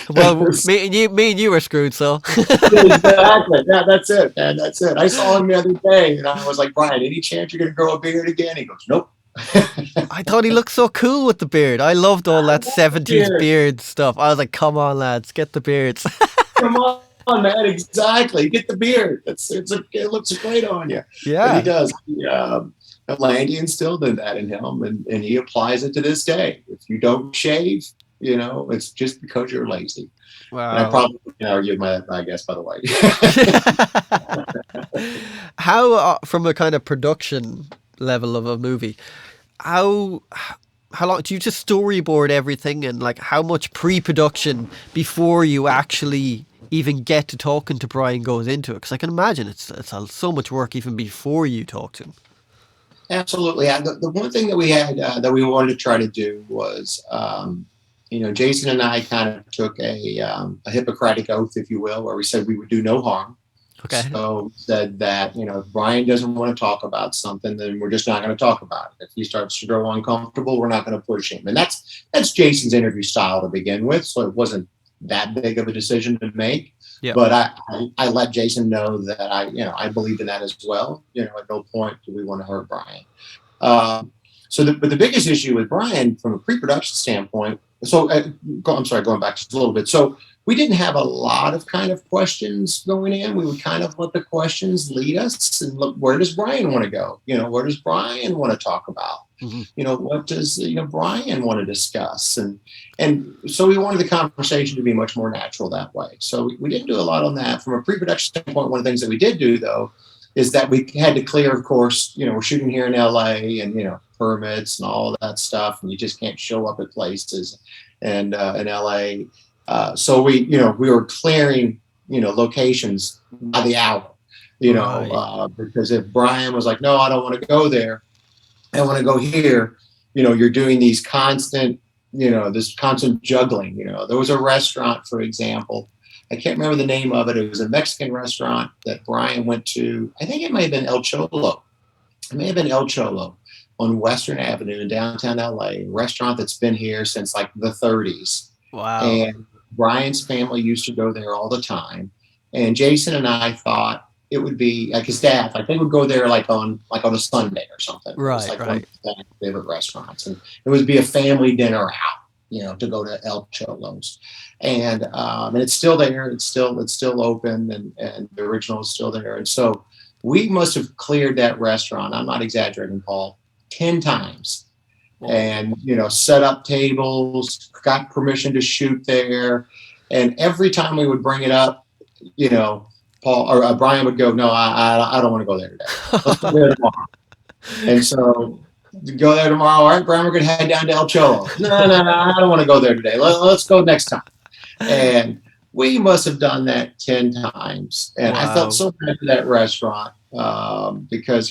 Well, me and you were screwed, so. Exactly. Yeah, that's it, man. That's it. I saw him the other day and I was like, Brian, any chance you're going to grow a beard again? He goes, nope. I thought he looked so cool with the beard. I loved all that 70s beard stuff. I was like, come on, lads, get the beards. Come on, man. Exactly. Get the beard. It looks great on you. But he Yeah. does. Landy instilled in that in him, and he applies it to this day. If you don't shave, it's just because you're lazy. And I Wow. probably argued I guess, by the way. How, from a kind of production level of a movie, how long do you just storyboard everything, and like how much pre-production before you actually even get to talking to Brian goes into it? Because I can imagine it's so much work even before you talk to him. Absolutely. The one thing that we had that we wanted to try to do was, Jason and I kind of took a Hippocratic oath, if you will, where we said we would do no harm. Okay. So said that, if Brian doesn't want to talk about something, then we're just not going to talk about it. If he starts to grow uncomfortable, we're not going to push him. And that's Jason's interview style to begin with. So it wasn't that big of a decision to make. Yeah. But I let Jason know that I believed in that as well. At no point do we want to hurt Brian. But the biggest issue with Brian from a pre-production standpoint. So I'm sorry, going back just a little bit. So we didn't have a lot of kind of questions going in. We would kind of let the questions lead us and look, where does Brian want to go? Where does Brian want to talk about? Mm-hmm. What does Brian want to discuss? And so we wanted the conversation to be much more natural that way. So we didn't do a lot on that. From a pre-production standpoint, one of the things that we did do though is that we had to clear, of course, we're shooting here in LA and permits and all that stuff, and you just can't show up at places and in LA. So we were clearing, locations by the hour, Right. because if Brian was like, no, I don't want to go there, I want to go here, you're doing these constant, this constant juggling. There was a restaurant, for example, I can't remember the name of it. It was a Mexican restaurant that Brian went to. I think it may have been El Cholo. It may have been El Cholo. on Western Avenue in downtown LA, a restaurant that's been here since like the 30s. Wow. And Brian's family used to go there all the time. And Jason and I thought it would be like his dad, like they would go there like on a Sunday or something. It was Right, like one of right. his dad's favorite restaurants. And it would be a family dinner out, to go to El Cholo's. And it's still there. It's still open, and the original is still there. And so we must have cleared that restaurant. I'm not exaggerating, Paul, 10 times, Whoa. and set up tables, got permission to shoot there. And every time we would bring it up, Paul or Brian would go, no, I don't want to go there today. Let's go there tomorrow. And so go there tomorrow. All right, Brian, we're going to head down to El Cholo. No, no, no, I don't want to go there today. Let's go next time. And we must have done that 10 times. And I felt Wow. so bad for that restaurant, because,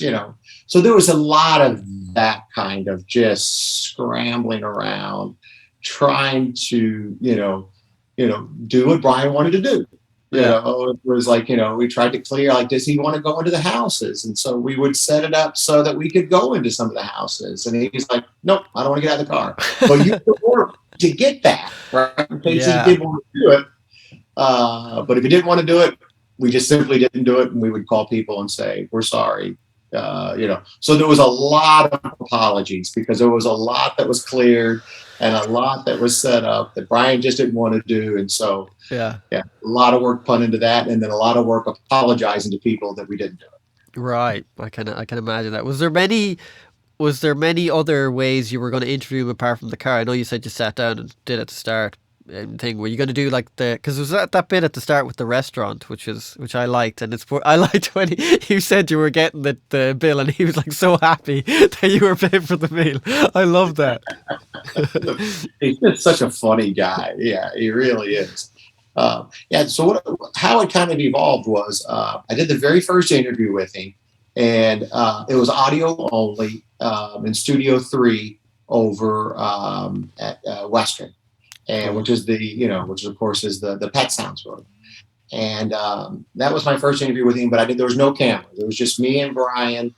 so there was a lot of that kind of just scrambling around, trying to, do what Brian wanted to do. Yeah. It was like, we tried to clear, like, does he want to go into the houses? And so we would set it up so that we could go into some of the houses. And he's like, nope, I don't want to get out of the car. Well, you could work to get that, right? In case he Yeah. did want to do it. But if he didn't want to do it, we just simply didn't do it. And we would call people and say, we're sorry. So there was a lot of apologies because there was a lot that was cleared and a lot that was set up that Brian just didn't want to do. And so, Yeah. yeah, a lot of work put into that, and then a lot of work apologizing to people that we didn't do it. Right. I can imagine that. Was there many other ways you were going to interview him apart from the car? I know you said you sat down and did at the start and thing. Were you going to do like because it was that bit at the start with the restaurant, which I liked, and I liked when you said you were getting the bill, and he was like so happy that you were paying for the meal. I love that. He's just such a funny guy. Yeah, he really is. Yeah. So how it kind of evolved was I did the very first interview with him, and it was audio only in Studio 3 over at Western, and Cool. which is which of course is the Pet Sounds room. And that was my first interview with him, but there was no camera. It was just me and Brian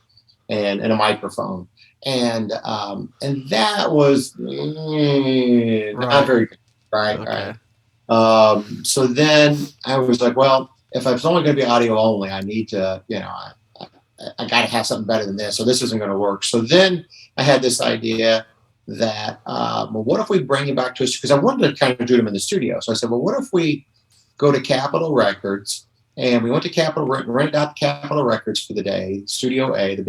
and a microphone. And that was not Right. very good. Right, Okay. right. So then I was like, well, if it's only going to be audio only, I need to, I got to have something better than this. So this isn't going to work. So then I had this idea that, well, what if we bring him back to us? Because I wanted to kind of do them in the studio. So I said, well, what if we go to Capitol Records? And we went to Capitol, rented out Capitol Records for the day, Studio A, the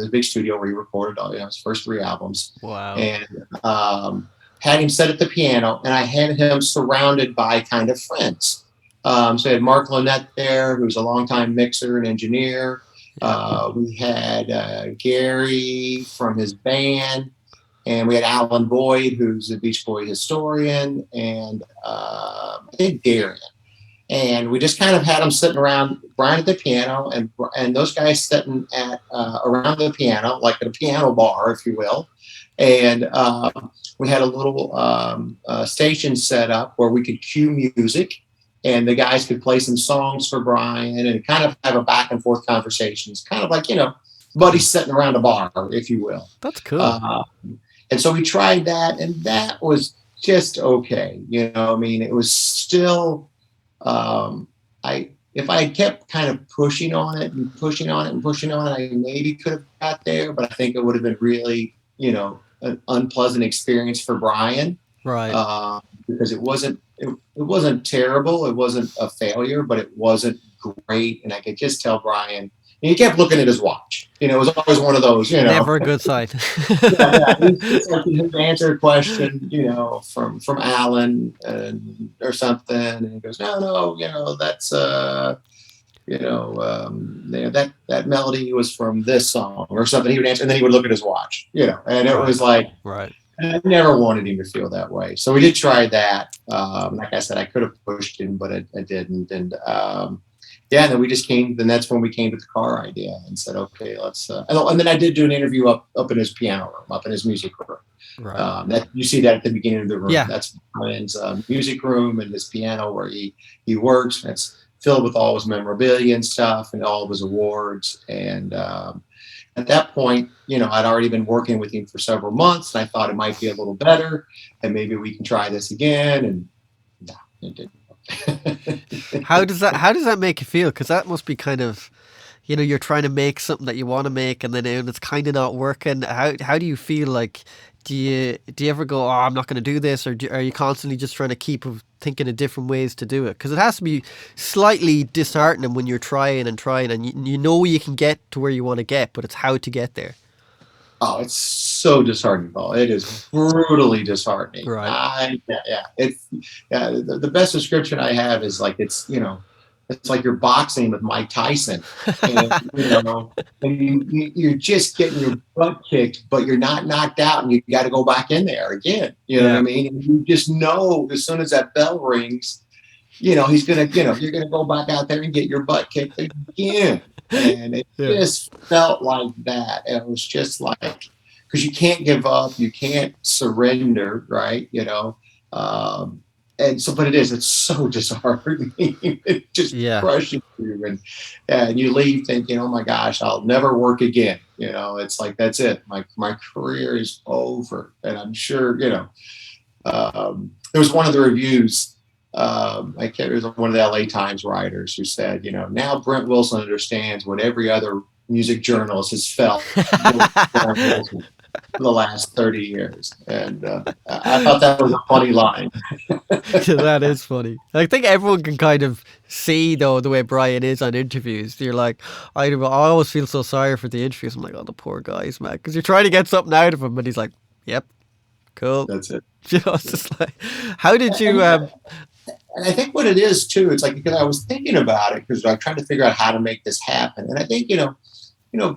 big studio where he recorded all his first 3 albums, Wow. and had him sit at the piano, and I had him surrounded by kind of friends. So I had Mark Lynette there, who's a longtime mixer and engineer. We had Gary from his band, and we had Alan Boyd, who's a Beach Boy historian, and I think Darian. And we just kind of had them sitting around Brian at the piano, and those guys sitting at around the piano, like at a piano bar, if you will. And we had a little station set up where we could cue music, and the guys could play some songs for Brian and kind of have a back and forth conversations, kind of like buddies sitting around a bar, if you will. That's cool. And so we tried that, and that was just okay. I mean, it was still. If I had kept kind of pushing on it and pushing on it and pushing on it, I maybe could have got there, but I think it would have been really, an unpleasant experience for Brian. Right. Because it wasn't terrible. It wasn't a failure, but it wasn't great. And I could just tell Brian, and he kept looking at his watch. It was always one of those, Never a good sign. yeah. It's like he answered a question, from Alan or something, and he goes, no, that's that melody was from this song or something. He would answer, and then he would look at his watch, and it was like, right. I never wanted him to feel that way. So we did try that. Like I said, I could have pushed him, but I didn't. And and then we just came. Then that's when we came to the car idea and said, okay, let's. And then I did do an interview up in his piano room, up in his music room. Right. That you see that at the beginning of the room. Yeah. That's Brian's music room and his piano where he works. filled with all his memorabilia and stuff and all of his awards. And at that point, I'd already been working with him for several months, and I thought it might be a little better, and maybe we can try this again. And no, it didn't. How does that make you feel? Because that must be kind of, you're trying to make something that you want to make, and then it's kind of not working. How do you feel? Like, do you ever go, oh, I'm not going to do this, or are you constantly just trying to keep thinking of different ways to do it? Because it has to be slightly disheartening when you're trying, and you can get to where you want to get, but it's how to get there. Oh, it's so disheartening, Paul. It is brutally disheartening. Right. Yeah. The best description I have is like it's like you're boxing with Mike Tyson, and you're just getting your butt kicked, but you're not knocked out, and you got to go back in there again. You know what I mean? And you just know as soon as that bell rings, he's gonna, you're gonna go back out there and get your butt kicked again. And it just felt like that. And it was just like, because you can't give up, you can't surrender, right? And so, but it's so disheartening. It just crushes you, and you leave thinking, oh my gosh, I'll never work again. It's like, that's it. My career is over. And I'm sure, there was one of the reviews. It was one of the LA Times writers who said, now Brent Wilson understands what every other music journalist has felt for the last 30 years. And I thought that was a funny line. That is funny. I think everyone can kind of see, though, the way Brian is on interviews. You're like, I always feel so sorry for the interviews. I'm like, oh, the poor guys, man. Because you're trying to get something out of him, and he's like, yep, cool. That's it. It's just like, how did you... And I think what it is, too, it's like, because I was thinking about it, because I'm trying to figure out how to make this happen. And I think,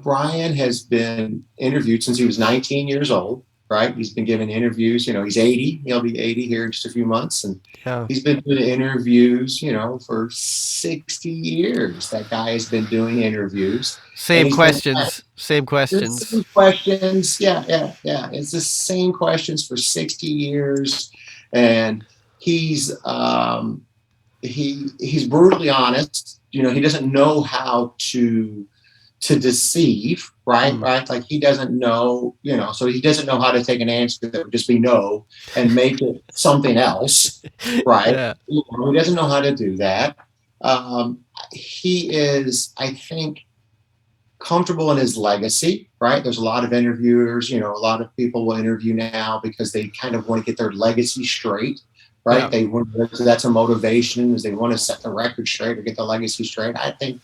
Brian has been interviewed since he was 19 years old, right? He's been giving interviews, he's 80. He'll be 80 here in just a few months. And he's been doing interviews, for 60 years. That guy has been doing interviews. Same questions. Same questions. Yeah. It's the same questions for 60 years. And he's brutally honest. He doesn't know how to deceive, right? Right. Like, he doesn't know, so he doesn't know how to take an answer that would just be no and make it something else. Right. Yeah. He doesn't know how to do that. He is, I think, comfortable in his legacy, right? There's a lot of interviewers, a lot of people will interview now because they kind of want to get their legacy straight. Right. Yeah. That's a motivation, is they want to set the record straight or get the legacy straight. I think,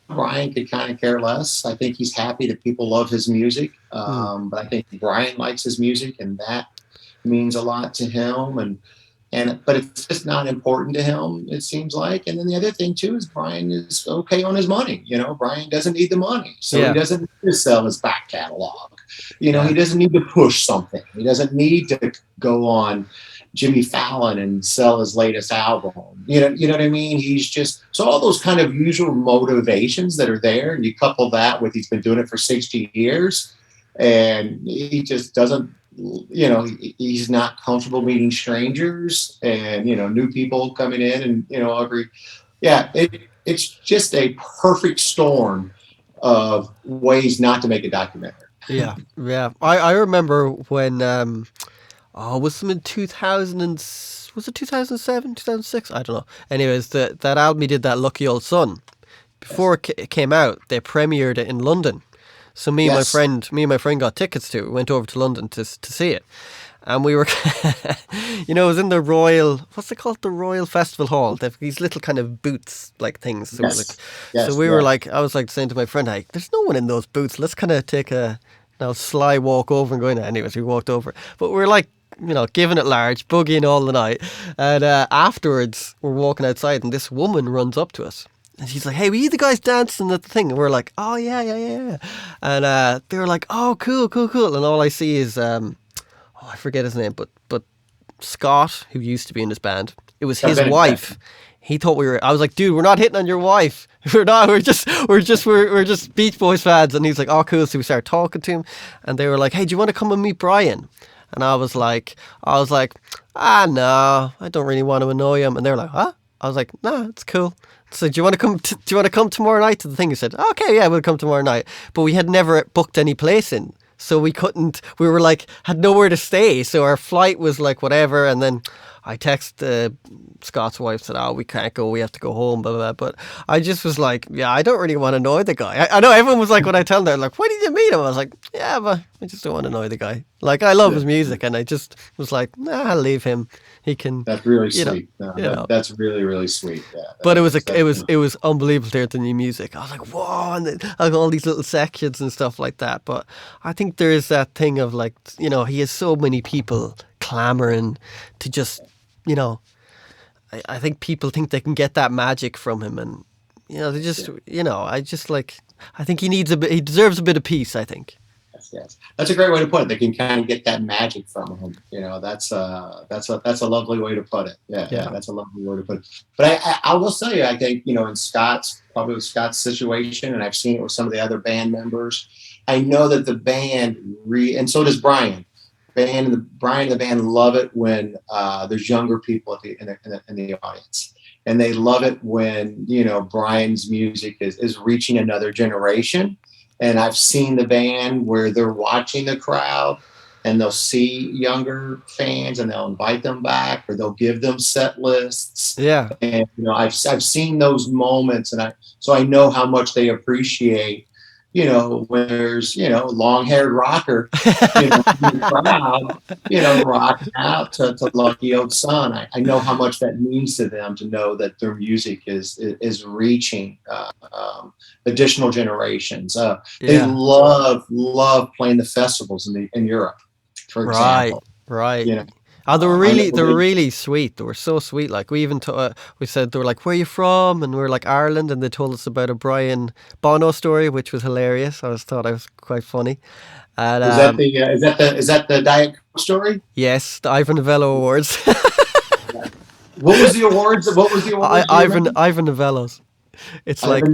Brian could kind of care less. I think he's happy that people love his music. But I think Brian likes his music, and that means a lot to him. But it's just not important to him, it seems like. And then the other thing too is Brian is okay on his money. Brian doesn't need the money. So he doesn't need to sell his back catalog. He doesn't need to push something. He doesn't need to go on Jimmy Fallon and sell his latest album. You know what I mean? He's just, so all those kind of usual motivations that are there, and you couple that with he's been doing it for 60 years, and he just doesn't, he's not comfortable meeting strangers and, new people coming in, and, it's just a perfect storm of ways not to make a documentary. Yeah. I remember when, was it in 2007, 2006? I don't know. Anyways, that album he did, that Lucky Old Son, before it came out, they premiered it in London. So me and my friend got tickets to it. We went over to London to see it. And we were, it was in the what's it called? The Royal Festival Hall. They have these little kind of booths like things. So, were like, I was like saying to my friend, like, there's no one in those booths. Let's kind of take a sly walk over and go in there. Anyways, we walked over. But we're like, giving it large, boogieing all the night. And afterwards, we're walking outside, and this woman runs up to us. And she's like, hey, were you the guys dancing at the thing? And we're like, oh, yeah. And they were like, oh, cool. And all I see is, I forget his name, but Scott, who used to be in this band, it was his wife. He thought I was like, dude, we're not hitting on your wife. We're not, we're just Beach Boys fans. And he's like, oh, cool. So we started talking to him, and they were like, hey, do you want to come and meet Brian? And I was like, no, I don't really want to annoy him. And they were like, huh? I was like, nah, it's cool. So do you want to come? Do you want to come tomorrow night to the thing? He said, okay, yeah, we'll come tomorrow night. But we had never booked any place in, so we couldn't. We were like had nowhere to stay, so our flight was like whatever. And then I texted Scott's wife, said, "Oh, we can't go. We have to go home." Blah blah blah. But I just was like, yeah, I don't really want to annoy the guy. I know everyone was like, when I tell them, like, why did you meet him? I was like, yeah, but I just don't want to annoy the guy. Like, I love his music, and I just was like, nah, I'll leave him. He can. That's really You know, sweet. No, you know. that's really, really sweet. Yeah. But it was unbelievable to hear the new music. I was like, whoa, and like all these little sections and stuff like that. But I think there is that thing of like, you know, he has so many people clamoring to just, you know, I think people think they can get that magic from him, and you know, they just, you know, I just like, I think he needs a bit, he deserves a bit of peace, I think. Yes. That's a great way to put it. They can kind of get that magic from him. You know, that's a lovely way to put it. Yeah, that's a lovely way to put it. But I will tell you, I think, you know, in probably with Scott's situation, and I've seen it with some of the other band members, I know that the band and so does Brian. Brian and the band love it when there's younger people in the audience. And they love it when, you know, Brian's music is reaching another generation. And I've seen the band where they're watching the crowd and they'll see younger fans and they'll invite them back, or they'll give them set lists. Yeah. And, you know, I've seen those moments, and so I know how much they appreciate, you know, when there's, you know, long-haired rocker, you know, in the crowd, you know, rocking out to Lucky Old Son. I know how much that means to them to know that their music is reaching additional generations. They love playing the festivals in Europe, for example. Right. You know, Oh, they were really sweet. They were so sweet. Like we even we said, they were like, "Where are you from?" And we were like, "Ireland." And they told us about a Brian Bono story, which was hilarious. I thought it was quite funny. And is that the Diet Coke story? yes, the Ivan Novello Awards. What was the awards? Ivan Novello's. It's like,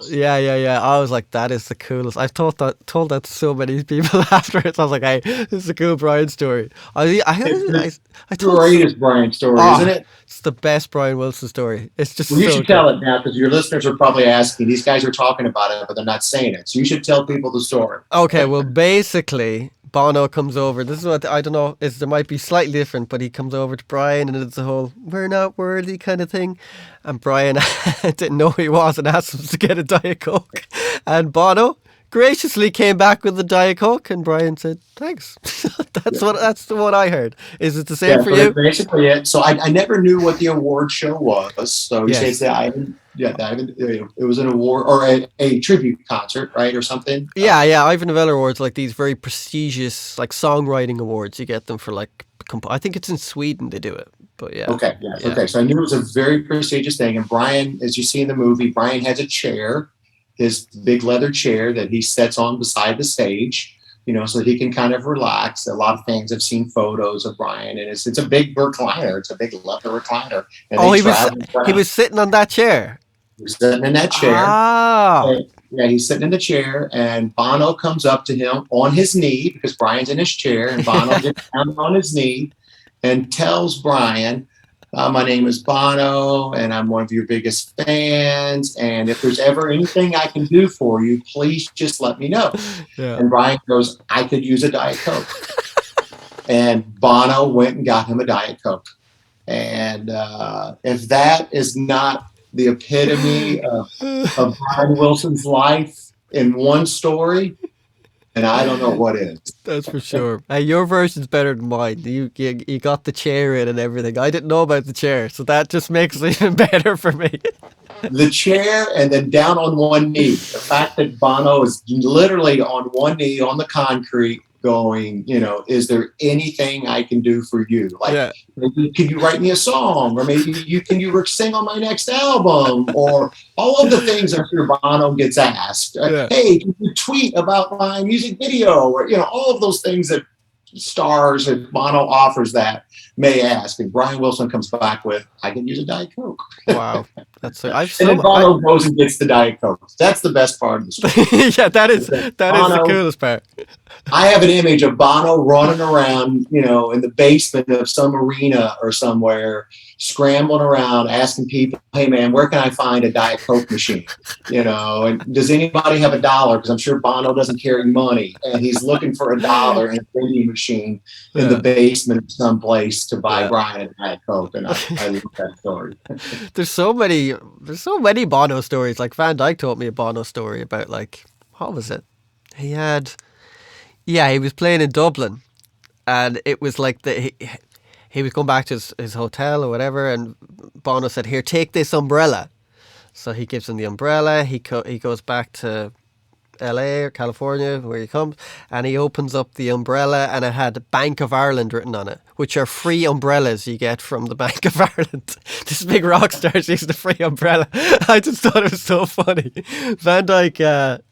yeah. I was like, that is the coolest. I've told that to so many people afterwards. I was like, hey, this is a cool Brian story. It's the greatest Brian story, isn't it? It's the best Brian Wilson story. It's just you should tell it now, because your listeners are probably asking. These guys are talking about it, but they're not saying it. So you should tell people the story. Okay, well, basically, Bono comes over. This is what, I don't know, there might be slightly different, but he comes over to Brian and it's a whole "we're not worthy" kind of thing. And Brian didn't know who he was and asked him to get a Diet Coke. And Bono graciously came back with the Diet Coke, and Brian said, "Thanks." That's the one I heard. Is it the same for you? Basically it. So I never knew what the award show was. So you say it was an award or a tribute concert, right, or something. Yeah. Ivan Novello Awards, like these very prestigious, like songwriting awards. You get them for like, I think it's in Sweden they do it. But yeah. Okay. Yeah. Okay. So I knew it was a very prestigious thing. And Brian, as you see in the movie, Brian has a chair, his big leather chair that he sets on beside the stage, you know, so that he can kind of relax. A lot of fans have seen photos of Brian, and it's a big recliner. It's a big leather recliner. And he was sitting on that chair. He was sitting in that chair. Oh. Yeah, he's sitting in the chair, and Bono comes up to him on his knee, because Brian's in his chair, and Bono gets down on his knee and tells Brian, "My name is Bono, and I'm one of your biggest fans. And if there's ever anything I can do for you, please just let me know." Yeah. And Brian goes, "I could use a Diet Coke." And Bono went and got him a Diet Coke. And if that is not the epitome of Brian Wilson's life in one story, and I don't know what is. That's for sure. Your version's better than mine. You got the chair in and everything. I didn't know about the chair, so that just makes it even better for me. The chair, and then down on one knee. The fact that Bono is literally on one knee on the concrete going, you know, "Is there anything I can do for you? Like, maybe can you write me a song, or maybe can you sing on my next album?" Or all of the things I'm sure Bono gets asked. "Hey, can you tweet about my music video?" Or, you know, all of those things that stars, if Bono offers that, may ask. And Brian Wilson comes back with, "I can use a Diet Coke." Wow. And then Bono goes and gets the Diet Coke. That's the best part of the story. Yeah, that is the coolest part. I have an image of Bono running around, in the basement of some arena or somewhere, scrambling around, asking people, "Hey man, where can I find a Diet Coke machine? And does anybody have $1? Because I'm sure Bono doesn't carry money, and he's looking for $1 in a vending machine in the Yeah, basement of some place to buy yeah. Brian a Diet Coke." And I love that story. There's so many. There's so many Bono stories. Like Van Dyke told me a Bono story about like what was it? He had yeah, he was playing in Dublin, and it was like he was going back to his hotel or whatever, and Bono said, "Here, take this umbrella." So he gives him the umbrella. He goes back to LA or California, where he comes, and he opens up the umbrella, and it had Bank of Ireland written on it, which are free umbrellas you get from the Bank of Ireland. This big rock star's using the free umbrella. I just thought it was so funny. Van Dyke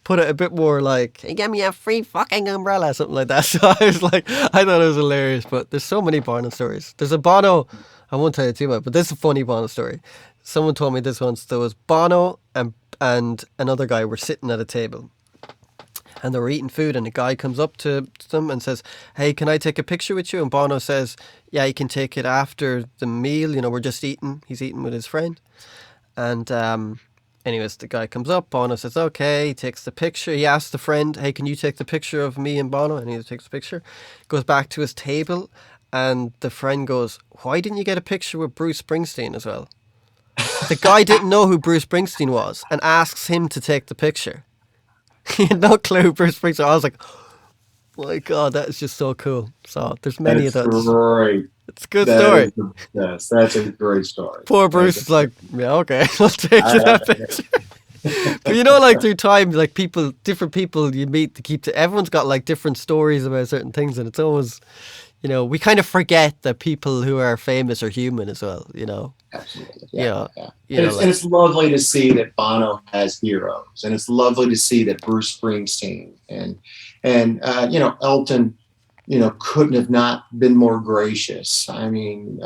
put it a bit more like, "He gave me a free fucking umbrella," something like that. So I was like, I thought it was hilarious. But there's so many Bono stories. There's a Bono, I won't tell you too much, but this is a funny Bono story. Someone told me this once. There was Bono and another guy were sitting at a table, and they were eating food, and a guy comes up to them and says, "Hey, can I take a picture with you?" And Bono says, "Yeah, you can take it after the meal. We're just eating." He's eating with his friend. And anyways, the guy comes up. Bono says, "Okay." He takes the picture. He asks the friend, "Hey, can you take the picture of me and Bono?" And he takes the picture. Goes back to his table, and the friend goes, "Why didn't you get a picture with Bruce Springsteen as well?" The guy didn't know who Bruce Springsteen was and asks him to take the picture. He had no clue who Bruce Springsteen. I was like, my God, that is just so cool. So there's many of That's those. great. It's a good That story. is the best. That's a great story. Poor Bruce is like, yeah, okay, I'll take that picture. But like through time, like different people you meet to keep to, everyone's got like different stories about certain things, and it's always, we kind of forget that people who are famous are human as well. Absolutely. You Yeah. know, Yeah. you And know, it's, and like it's lovely to see that Bono has heroes. And it's lovely to see that Bruce Springsteen and Elton, couldn't have not been more gracious. I mean,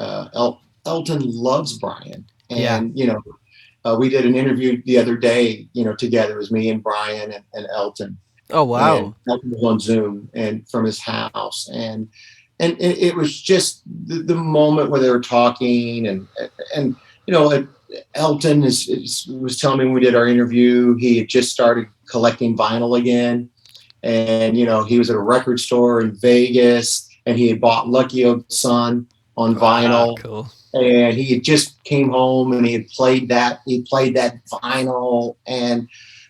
Elton loves Brian. yeah. And, we did an interview the other day, together. It was me and Brian and Elton. Oh And wow. Elton was on Zoom and from his house. And it was just the moment where they were talking and Elton was telling me when we did our interview, he had just started collecting vinyl again. And, he was at a record store in Vegas and he had bought Lucky Old Son on Wow, vinyl. cool. And he had just came home and he played that vinyl. And,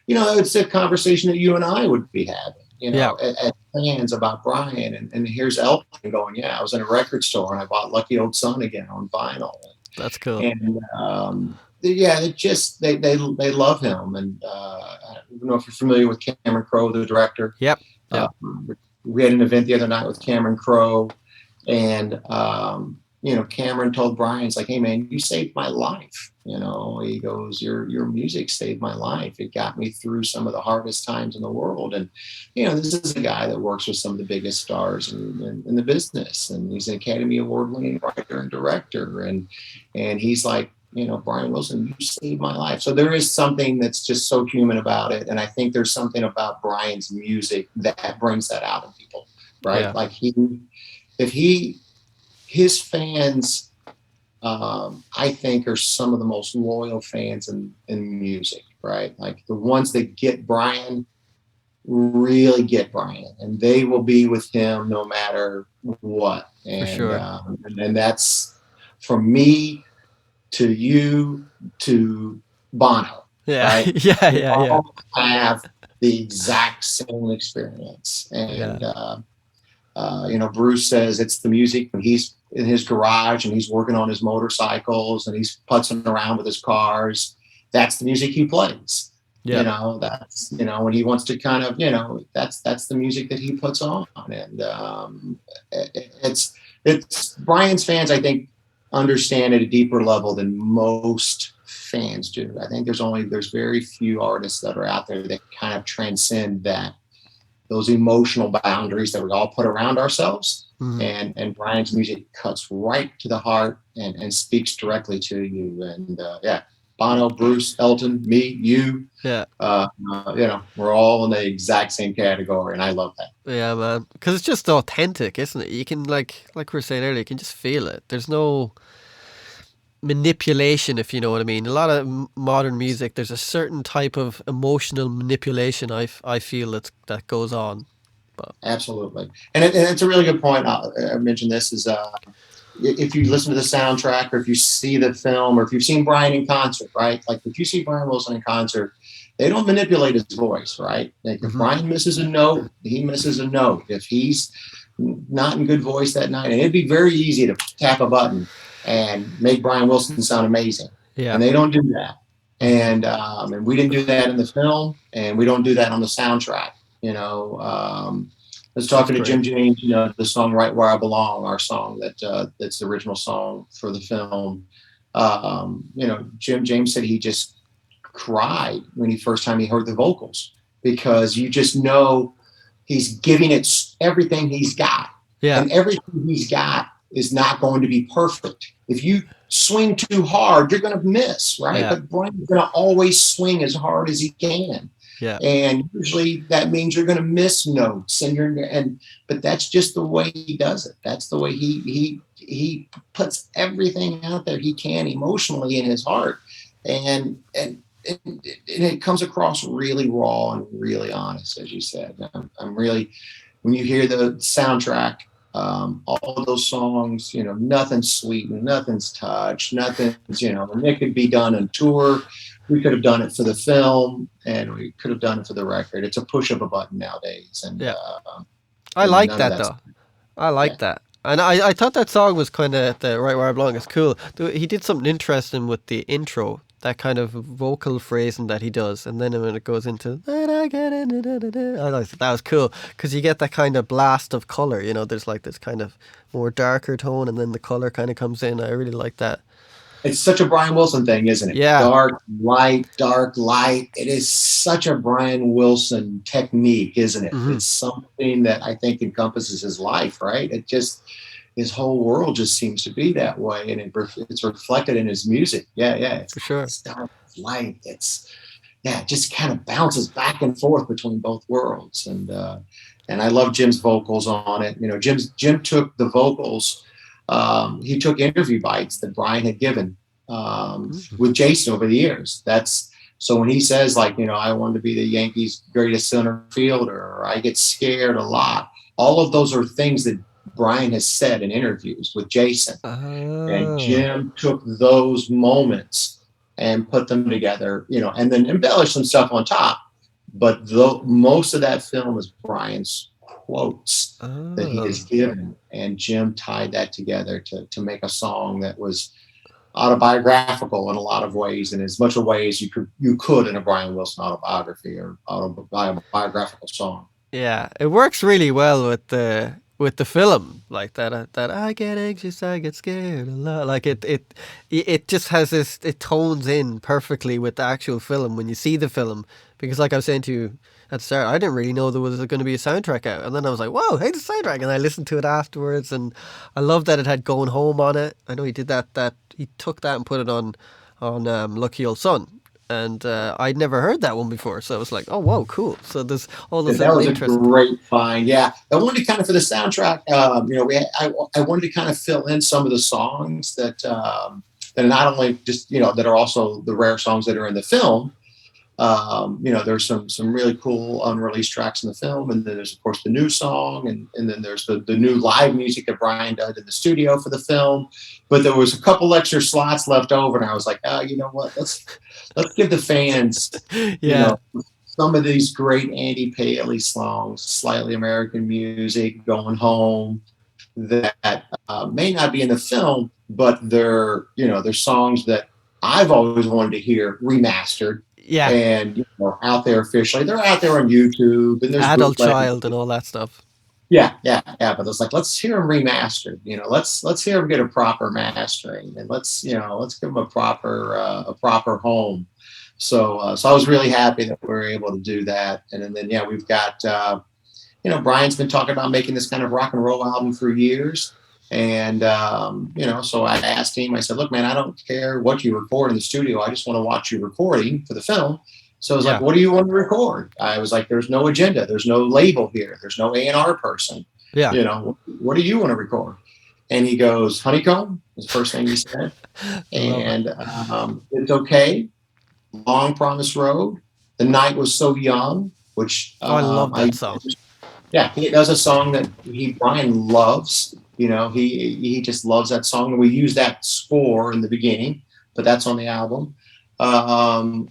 it's a conversation that you and I would be having, Yeah, as fans about Brian. And here's Elton going, "Yeah, I was in a record store and I bought Lucky Old Son again on vinyl." that's cool. And yeah, they love him. And I don't know if you're familiar with Cameron Crowe, the director. Yep, Uh, yep. we had an event the other night with Cameron Crowe, and Cameron told Brian, "It's like, hey man, you saved my life." He goes, "Your music saved my life. It got me through some of the hardest times in the world." And this is a guy that works with some of the biggest stars in the business, and he's an Academy Award-winning writer and director, and he's like, "Brian Wilson, you saved my life." So there is something that's just so human about it, and I think there's something about Brian's music that brings that out in people, right? Yeah, Like his fans, I think, are some of the most loyal fans in music, right? Like the ones that get Brian really get Brian, and they will be with him no matter what. for And sure. and that's from me to you to Bono, Yeah, right? yeah, We yeah, yeah, all have the exact same experience, yeah. and Bruce says it's the music when he's in his garage and he's working on his motorcycles and he's putzing around with his cars. That's the music he plays. Yeah. That's when he wants to kind of that's the music that he puts on. And it's Brian's fans, I think, understand at a deeper level than most fans do. I think there's very few artists that are out there that kind of transcend those emotional boundaries that we all put around ourselves. Mhm. And Brian's music cuts right to the heart and speaks directly to you. And yeah, Bono, Bruce, Elton, me, you. Yeah. We're all in the exact same category, and I love that. Yeah, man. Because it's just authentic, isn't it? You can like we were saying earlier, you can just feel it. There's no manipulation, if you know what I mean. A lot of modern music, there's a certain type of emotional manipulation. I feel that goes on. But Absolutely, and it's a really good point. I mentioned this is if you listen to the soundtrack, or if you see the film, or if you've seen Brian in concert, right? Like if you see Brian Wilson in concert, they don't manipulate his voice, right? Like if hmm Brian misses a note, he misses a note. If he's not in good voice that night, and it'd be very easy to tap a button and make Brian Wilson sound amazing, yeah, and they don't do that. hmm And we didn't do that in the film, and we don't do that on the soundtrack. I was that's talking to great. Jim James, the song "Right Where I Belong," our song that's the original song for the film. Jim James said he just cried when he first time he heard the vocals, because you just know he's giving it everything he's got, Yeah, and everything he's got is not going to be perfect. If you swing too hard, you're going to miss, right? yeah, But Brian's going to always swing as hard as he can, yeah, and usually that means you're going to miss notes, but that's just the way he does it. That's the way he puts everything out there he can emotionally in his heart, and it comes across really raw and really honest, as you said. I'm really, when you hear the soundtrack, all of those songs, nothing's sweetened, nothing's touched, nothing's, and it could be done on tour. We could have done it for the film, and we could have done it for the record. It's a push of a button nowadays, yeah. I and like none of that that's, though. I yeah. like that. And I thought that song was kind of the right where I belong. It's cool. He did something interesting with the intro, that kind of vocal phrasing that he does, and then when it goes into I like that was cool because you get that kind of blast of color. There's like this kind of more darker tone, and then the color kind of comes in. I really like that. It's such a Brian Wilson thing, isn't it? Yeah, Dark, light. It is such a Brian Wilson technique, isn't it? hmm It's something that I think encompasses his life, right? His whole world just seems to be that way, and it's reflected in his music. Yeah, yeah. for sure. It's dark, it's light. It just kind of bounces back and forth between both worlds, and I love Jim's vocals on it. Jim took the vocals. He took interview bites that Brian had given Mm. with Jason over the years. That's so when he says, like, I want to be the Yankees' greatest center fielder, or I get scared a lot. All of those are things that Brian has said in interviews with Jason, and Oh, Jim took those moments and put them together, and then embellished some stuff on top. But most of that film is Brian's quotes that he has oh. given, and Jim tied that together to make a song that was autobiographical in a lot of ways, and as much a way as you could in a Brian Wilson autobiography or autobiographical song. Yeah, it works really well with the film, like that I get anxious, I get scared a lot. Like it just has this. It tones in perfectly with the actual film when you see the film. Because like I was saying to you at the start, I didn't really know there was going to be a soundtrack out, and then I was like, "Whoa, hey, the soundtrack!" And I listened to it afterwards, and I love that it had "Going Home" on it. I know he did that. That he took that and put it on Lucky Old Son, and I'd never heard that one before, so I was like, "Oh, whoa, cool!" So there's all Yeah, those that little was a interesting. great find. Yeah, I wanted to kind of for the soundtrack. I wanted to kind of fill in some of the songs that are not only just that are also the rare songs that are in the film. There's some really cool unreleased tracks in the film, and then there's of course the new song, and then there's the new live music that Brian did in the studio for the film. But there was a couple extra slots left over, and I was like, oh, you know what? Let's give the fans, you Yeah, know, some of these great Andy Paley songs, slightly American music, Going Home, that may not be in the film, but they're songs that I've always wanted to hear remastered yeah, and out there officially. They're out there on YouTube, and there's adult bootlegs. child and all that stuff. Yeah, yeah, yeah. But it's like, let's hear them remastered. Let's hear them get a proper mastering, and let's give them a proper home. So I was really happy that we were able to do that. And then yeah, we've got Brian's been talking about making this kind of rock and roll album for years. And, so I asked him, I said, look, man, I don't care what you record in the studio. I just want to watch you recording for the film. So I was like, Yeah. what do you want to record? I was like, there's no agenda. There's no label here. There's no A&R person. Yeah. What do you want to record? And he goes, Honeycomb was the first thing he said. Love it. And It's Okay, Long Promised Road, The Night Was So Young, which Oh, I love that song. yeah, that's a song that Brian loves. He just loves that song, and we use that score in the beginning, but that's on the album. And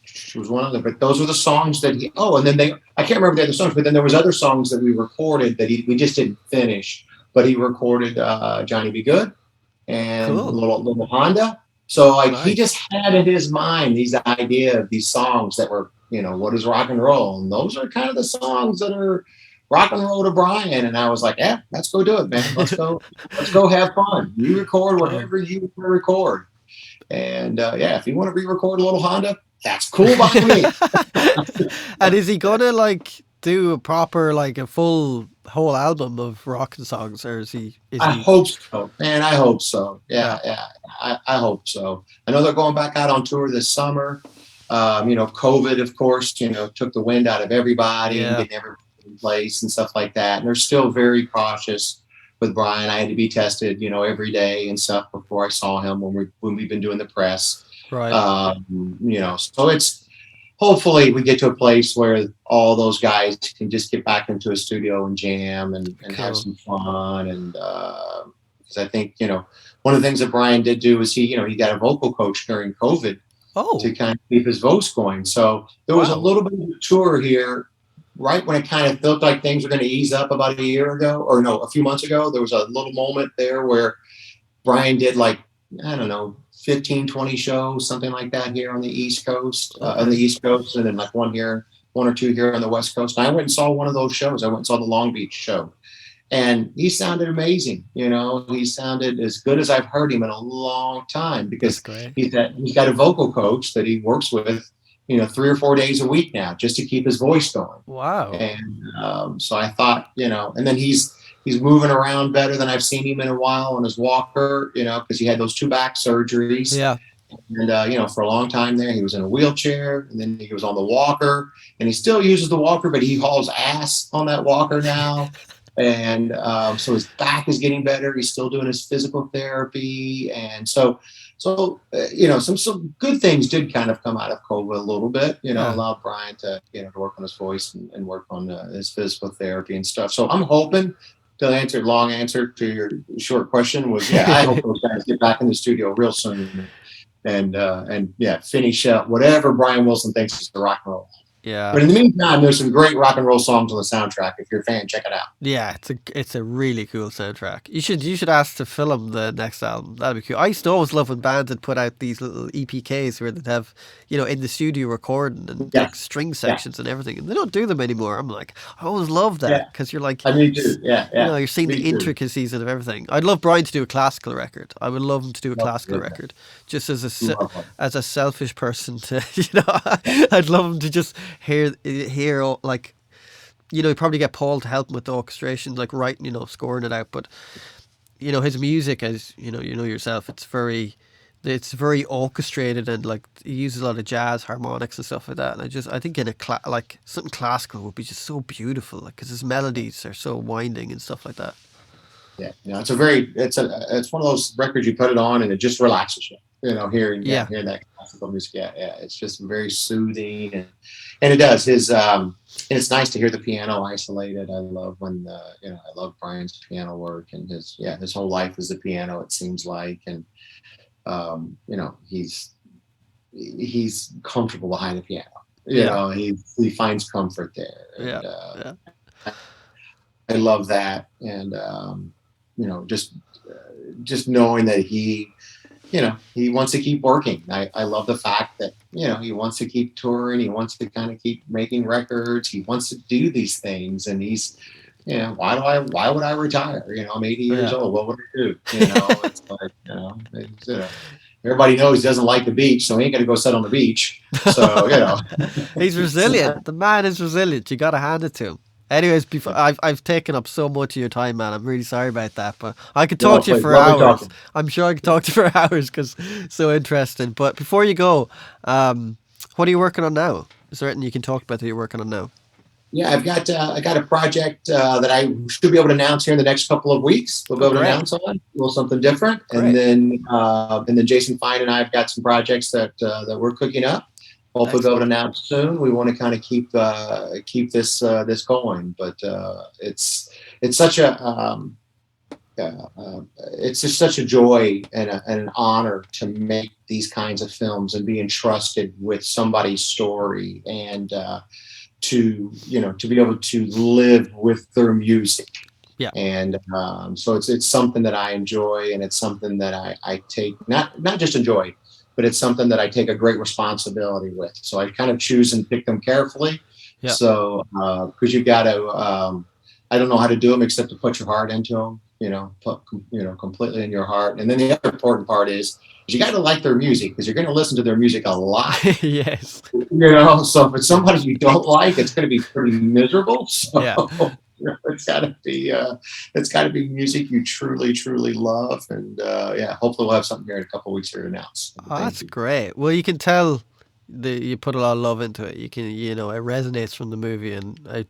She was one of them. But those were the songs that he. Oh, and then I can't remember the other songs, but then there was other songs that we recorded that we just didn't finish. But he recorded Johnny Be Good and Cool. Little Honda. So he Nice. just had in his mind these idea of these songs that were, what is rock and roll? And those are kind of the songs that are rock and roll to Brian. And I was like, yeah, let's go do it, man. Let's go have fun. You record Um, whatever you want to record. And if you want to re-record a Little Honda, that's cool by me. and is he gonna like do a proper like a full whole album of rock and songs, or is I he? hope so, man. I hope so. Yeah. Yeah. I hope so. I know they're going back out on tour this summer. COVID, of course, took the wind out of everybody and Yeah. getting everybody in place and stuff like that. And they're still very cautious with Brian. I had to be tested, every day and stuff before I saw him when we've been doing the press. Right. So it's hopefully we get to a place where all those guys can just get back into a studio and jam and have Cool. some fun. And because I think, one of the things that Brian did do is he got a vocal coach during COVID to Oh, kind of keep his voice going. So there was a wow. little bit of a tour here right when it kind of felt like things were going to ease up about a year ago, or no, a few months ago. There was a little moment there where Brian did like, I don't know, 15, 20 shows, something like that here on the East Coast, Okay. and then like one or two here on the West Coast. And I went and saw one of those shows. I went and saw the Long Beach show. And he sounded amazing. He sounded as good as I've heard him in a long time That's because great. he's got a vocal coach that he works with, 3 or 4 days a week now, just to keep his voice going. Wow. And so I thought, and then he's moving around better than I've seen him in a while on his walker, because he had those 2 back surgeries. Yeah. And, for a long time there, he was in a wheelchair, and then he was on the walker, and he still uses the walker, but he hauls ass on that walker now. And so his back is getting better. He's still doing his physical therapy. And some good things did kind of come out of COVID a little bit, Yeah. allowed Brian to, to work on his voice and work on his physical therapy and stuff. So I'm hoping long answer to your short question was, I hope those guys get back in the studio real soon and finish up whatever Brian Wilson thinks is the rock and roll. Yeah. But in the meantime, there's some great rock and roll songs on the soundtrack. If you're a fan, check it out. Yeah, it's a really cool soundtrack. You should ask to film the next album. That'd be cool. I used to always love when bands would put out these little EPKs where they'd have, in the studio recording and Yeah, like string yeah, sections and everything, and they don't do them anymore. I'm like, I always love yeah. that because you're like, I mean, too. Yeah, yeah. you're seeing Me the too. intricacies of everything. I'd love Brian to do a classical record. I would love him to do a Love to classical hear that. record, just Love that. as a selfish person to, I'd love him to just hear all, like, you probably get Paul to help him with the orchestration, like writing, scoring it out. But his music, as you know yourself, it's very orchestrated and like he uses a lot of jazz harmonics and stuff like that. And I think in like something classical would be just so beautiful, like because his melodies are so winding and stuff like that. Yeah, it's one of those records you put it on and it just relaxes you. Yeah, Hearing that classical music. Yeah, yeah. It's just very soothing and it does and it's nice to hear the piano isolated. I love when I love Brian's piano work and his whole life is the piano. It seems like he's comfortable behind the piano. yeah, He finds comfort there, yeah, and yeah, I love that. And just knowing that he wants to keep working. I love the fact that he wants to keep touring. He wants to kind of keep making records. He wants to do these things, and he's why would I retire? I'm 80 years yeah. old. What would I do? It's like everybody knows he doesn't like the beach, so he ain't gonna go sit on the beach. So He's resilient. The man is resilient. You got to hand it to him. Anyways, before I've taken up so much of your time, man. I'm really sorry about that, but I could No, talk to you please, for lovely hours. talking. I'm sure I could talk to you for hours because so interesting. But before you go, what are you working on now? Is there anything you can talk about that you're working on now? Yeah, I got a project that I should be able to announce here in the next couple of weeks. We'll be Oh, able to great, announce on a little something different, great, and then Jason Fine and I have got some projects that we're cooking up. Hopefully, we'll be able to excellent. announce soon. We want to kind of keep this going, but it's such a it's just such a joy and an honor to make these kinds of films and be entrusted with somebody's story and to be able to live with their music. Yeah, And so it's something that I enjoy, and it's something that I take not just enjoy, but it's something that I take a great responsibility with. So I kind of choose and pick them carefully. yeah, So because you got to, I don't know how to do them except to put your heart into them. Put completely in your heart. And then the other important part is you got to like their music because you're going to listen to their music a lot. yes, So if it's somebody you don't like, it's going to be pretty miserable. So yeah. it's got to be music you truly, truly love. And yeah, hopefully we'll have something here in a couple of weeks here to announce. Oh, Thank that's you. great. Well, you can tell that you put a lot of love into it. You can, it resonates from the movie, and I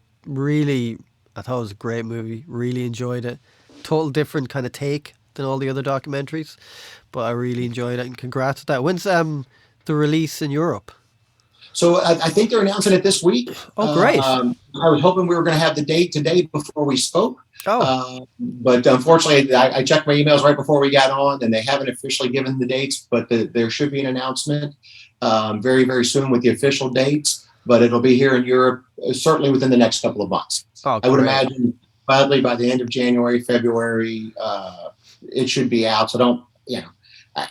thought it was a great movie. Really enjoyed it. Total different kind of take than all the other documentaries, but I really enjoyed it. And congrats with that. When's the release in Europe? So I think they're announcing it this week. Oh, great. I was hoping we were going to have the date today before we spoke. Oh, But unfortunately, I checked my emails right before we got on, and they haven't officially given the dates. But there should be an announcement very, very soon with the official dates. But it'll be here in Europe certainly within the next couple of months. oh, I would great. imagine probably by the end of January, February, it should be out. So don't,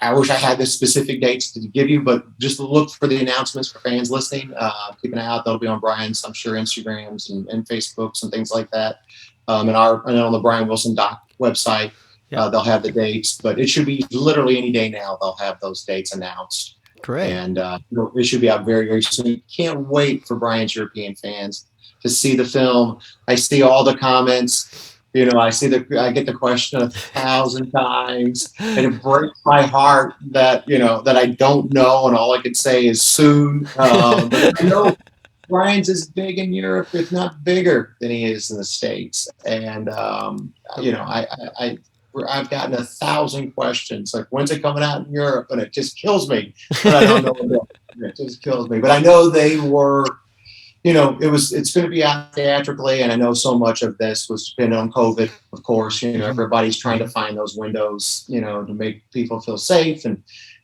I wish I had the specific dates to give you, but just look for the announcements for fans listening. Keep an eye out. They'll be on Brian's, I'm sure, Instagrams and Facebooks and things like that. And on the Brian Wilson doc website, Yeah, they'll have the dates, but it should be literally any day now. They'll have those dates announced, great. and it should be out very, very soon. Can't wait for Brian's European fans to see the film. I see all the comments. I get the question 1,000 times, and it breaks my heart that I don't know, and all I could say is soon. But I know Brian's is big in Europe, if not bigger than he is in the States. And I've gotten 1,000 questions like, "When's it coming out in Europe?" And it just kills me. But I don't know. It just kills me. But I know they were. It's going to be out theatrically, and I know so much of this was dependent on COVID, of course. Mhm, Everybody's trying to mhm. find those windows, to make people feel safe,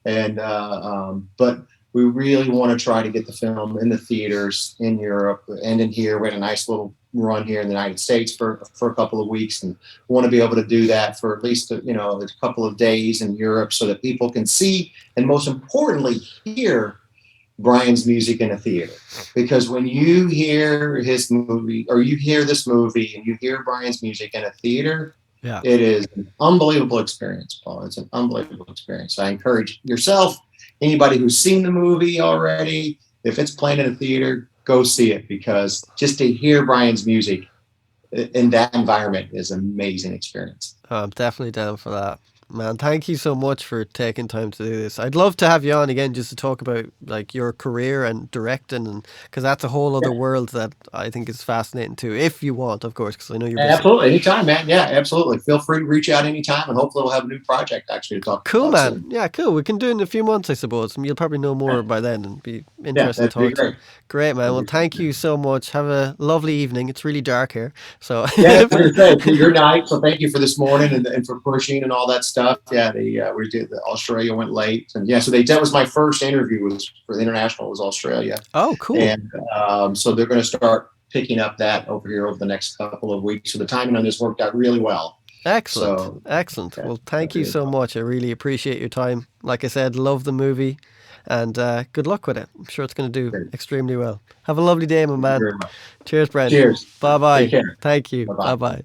but we really want to try to get the film in the theaters in Europe and in here. We had a nice little run here in the United States for a couple of weeks, and want to be able to do that for at least a couple of days in Europe, so that people can see and most importantly hear Brian's music in a theater. Because when you hear his movie or you hear this movie and you hear Brian's music in a theater, Yeah, it is an unbelievable experience, Paul. It's an unbelievable experience. I encourage yourself, anybody who's seen the movie already, if it's playing in a theater, go see it, because just to hear Brian's music in that environment is an amazing experience. I'm definitely down for that. Man, thank you so much for taking time to do this. I'd love to have you on again just to talk about like your career and directing, and because that's a whole other world that I think is fascinating too. If you want, of course, because I know you're busy. Absolutely. Anytime, man. Yeah, absolutely. Feel free to reach out anytime, and hopefully we'll have a new project actually to talk Cool, about man. soon. Yeah, cool. We can do it in a few months, I suppose. And you'll probably know more by then and be Yeah, interesting to that'd be talk to you. great. Great, man. That'd Well, be thank great. you so much. Have a lovely evening. It's really dark here. So, Yeah, that's what I said. It's your night, so thank you for this morning and for pushing and all that stuff. Yeah, we did. The Australia went late, and yeah, so that was my first interview was for the international. Was Australia, oh, cool. and so they're going to start picking up that over here over the next couple of weeks. So the timing on this worked out really well. Excellent. So Excellent. yeah, Well, thank you really so well. much. I really appreciate your time. Like I said, love the movie and good luck with it. I'm sure it's going to do Great. extremely well. Have a lovely day, my Thank you man. very much. Cheers, Brent. Cheers. Bye Take bye. care. Thank you. Bye bye. Bye bye.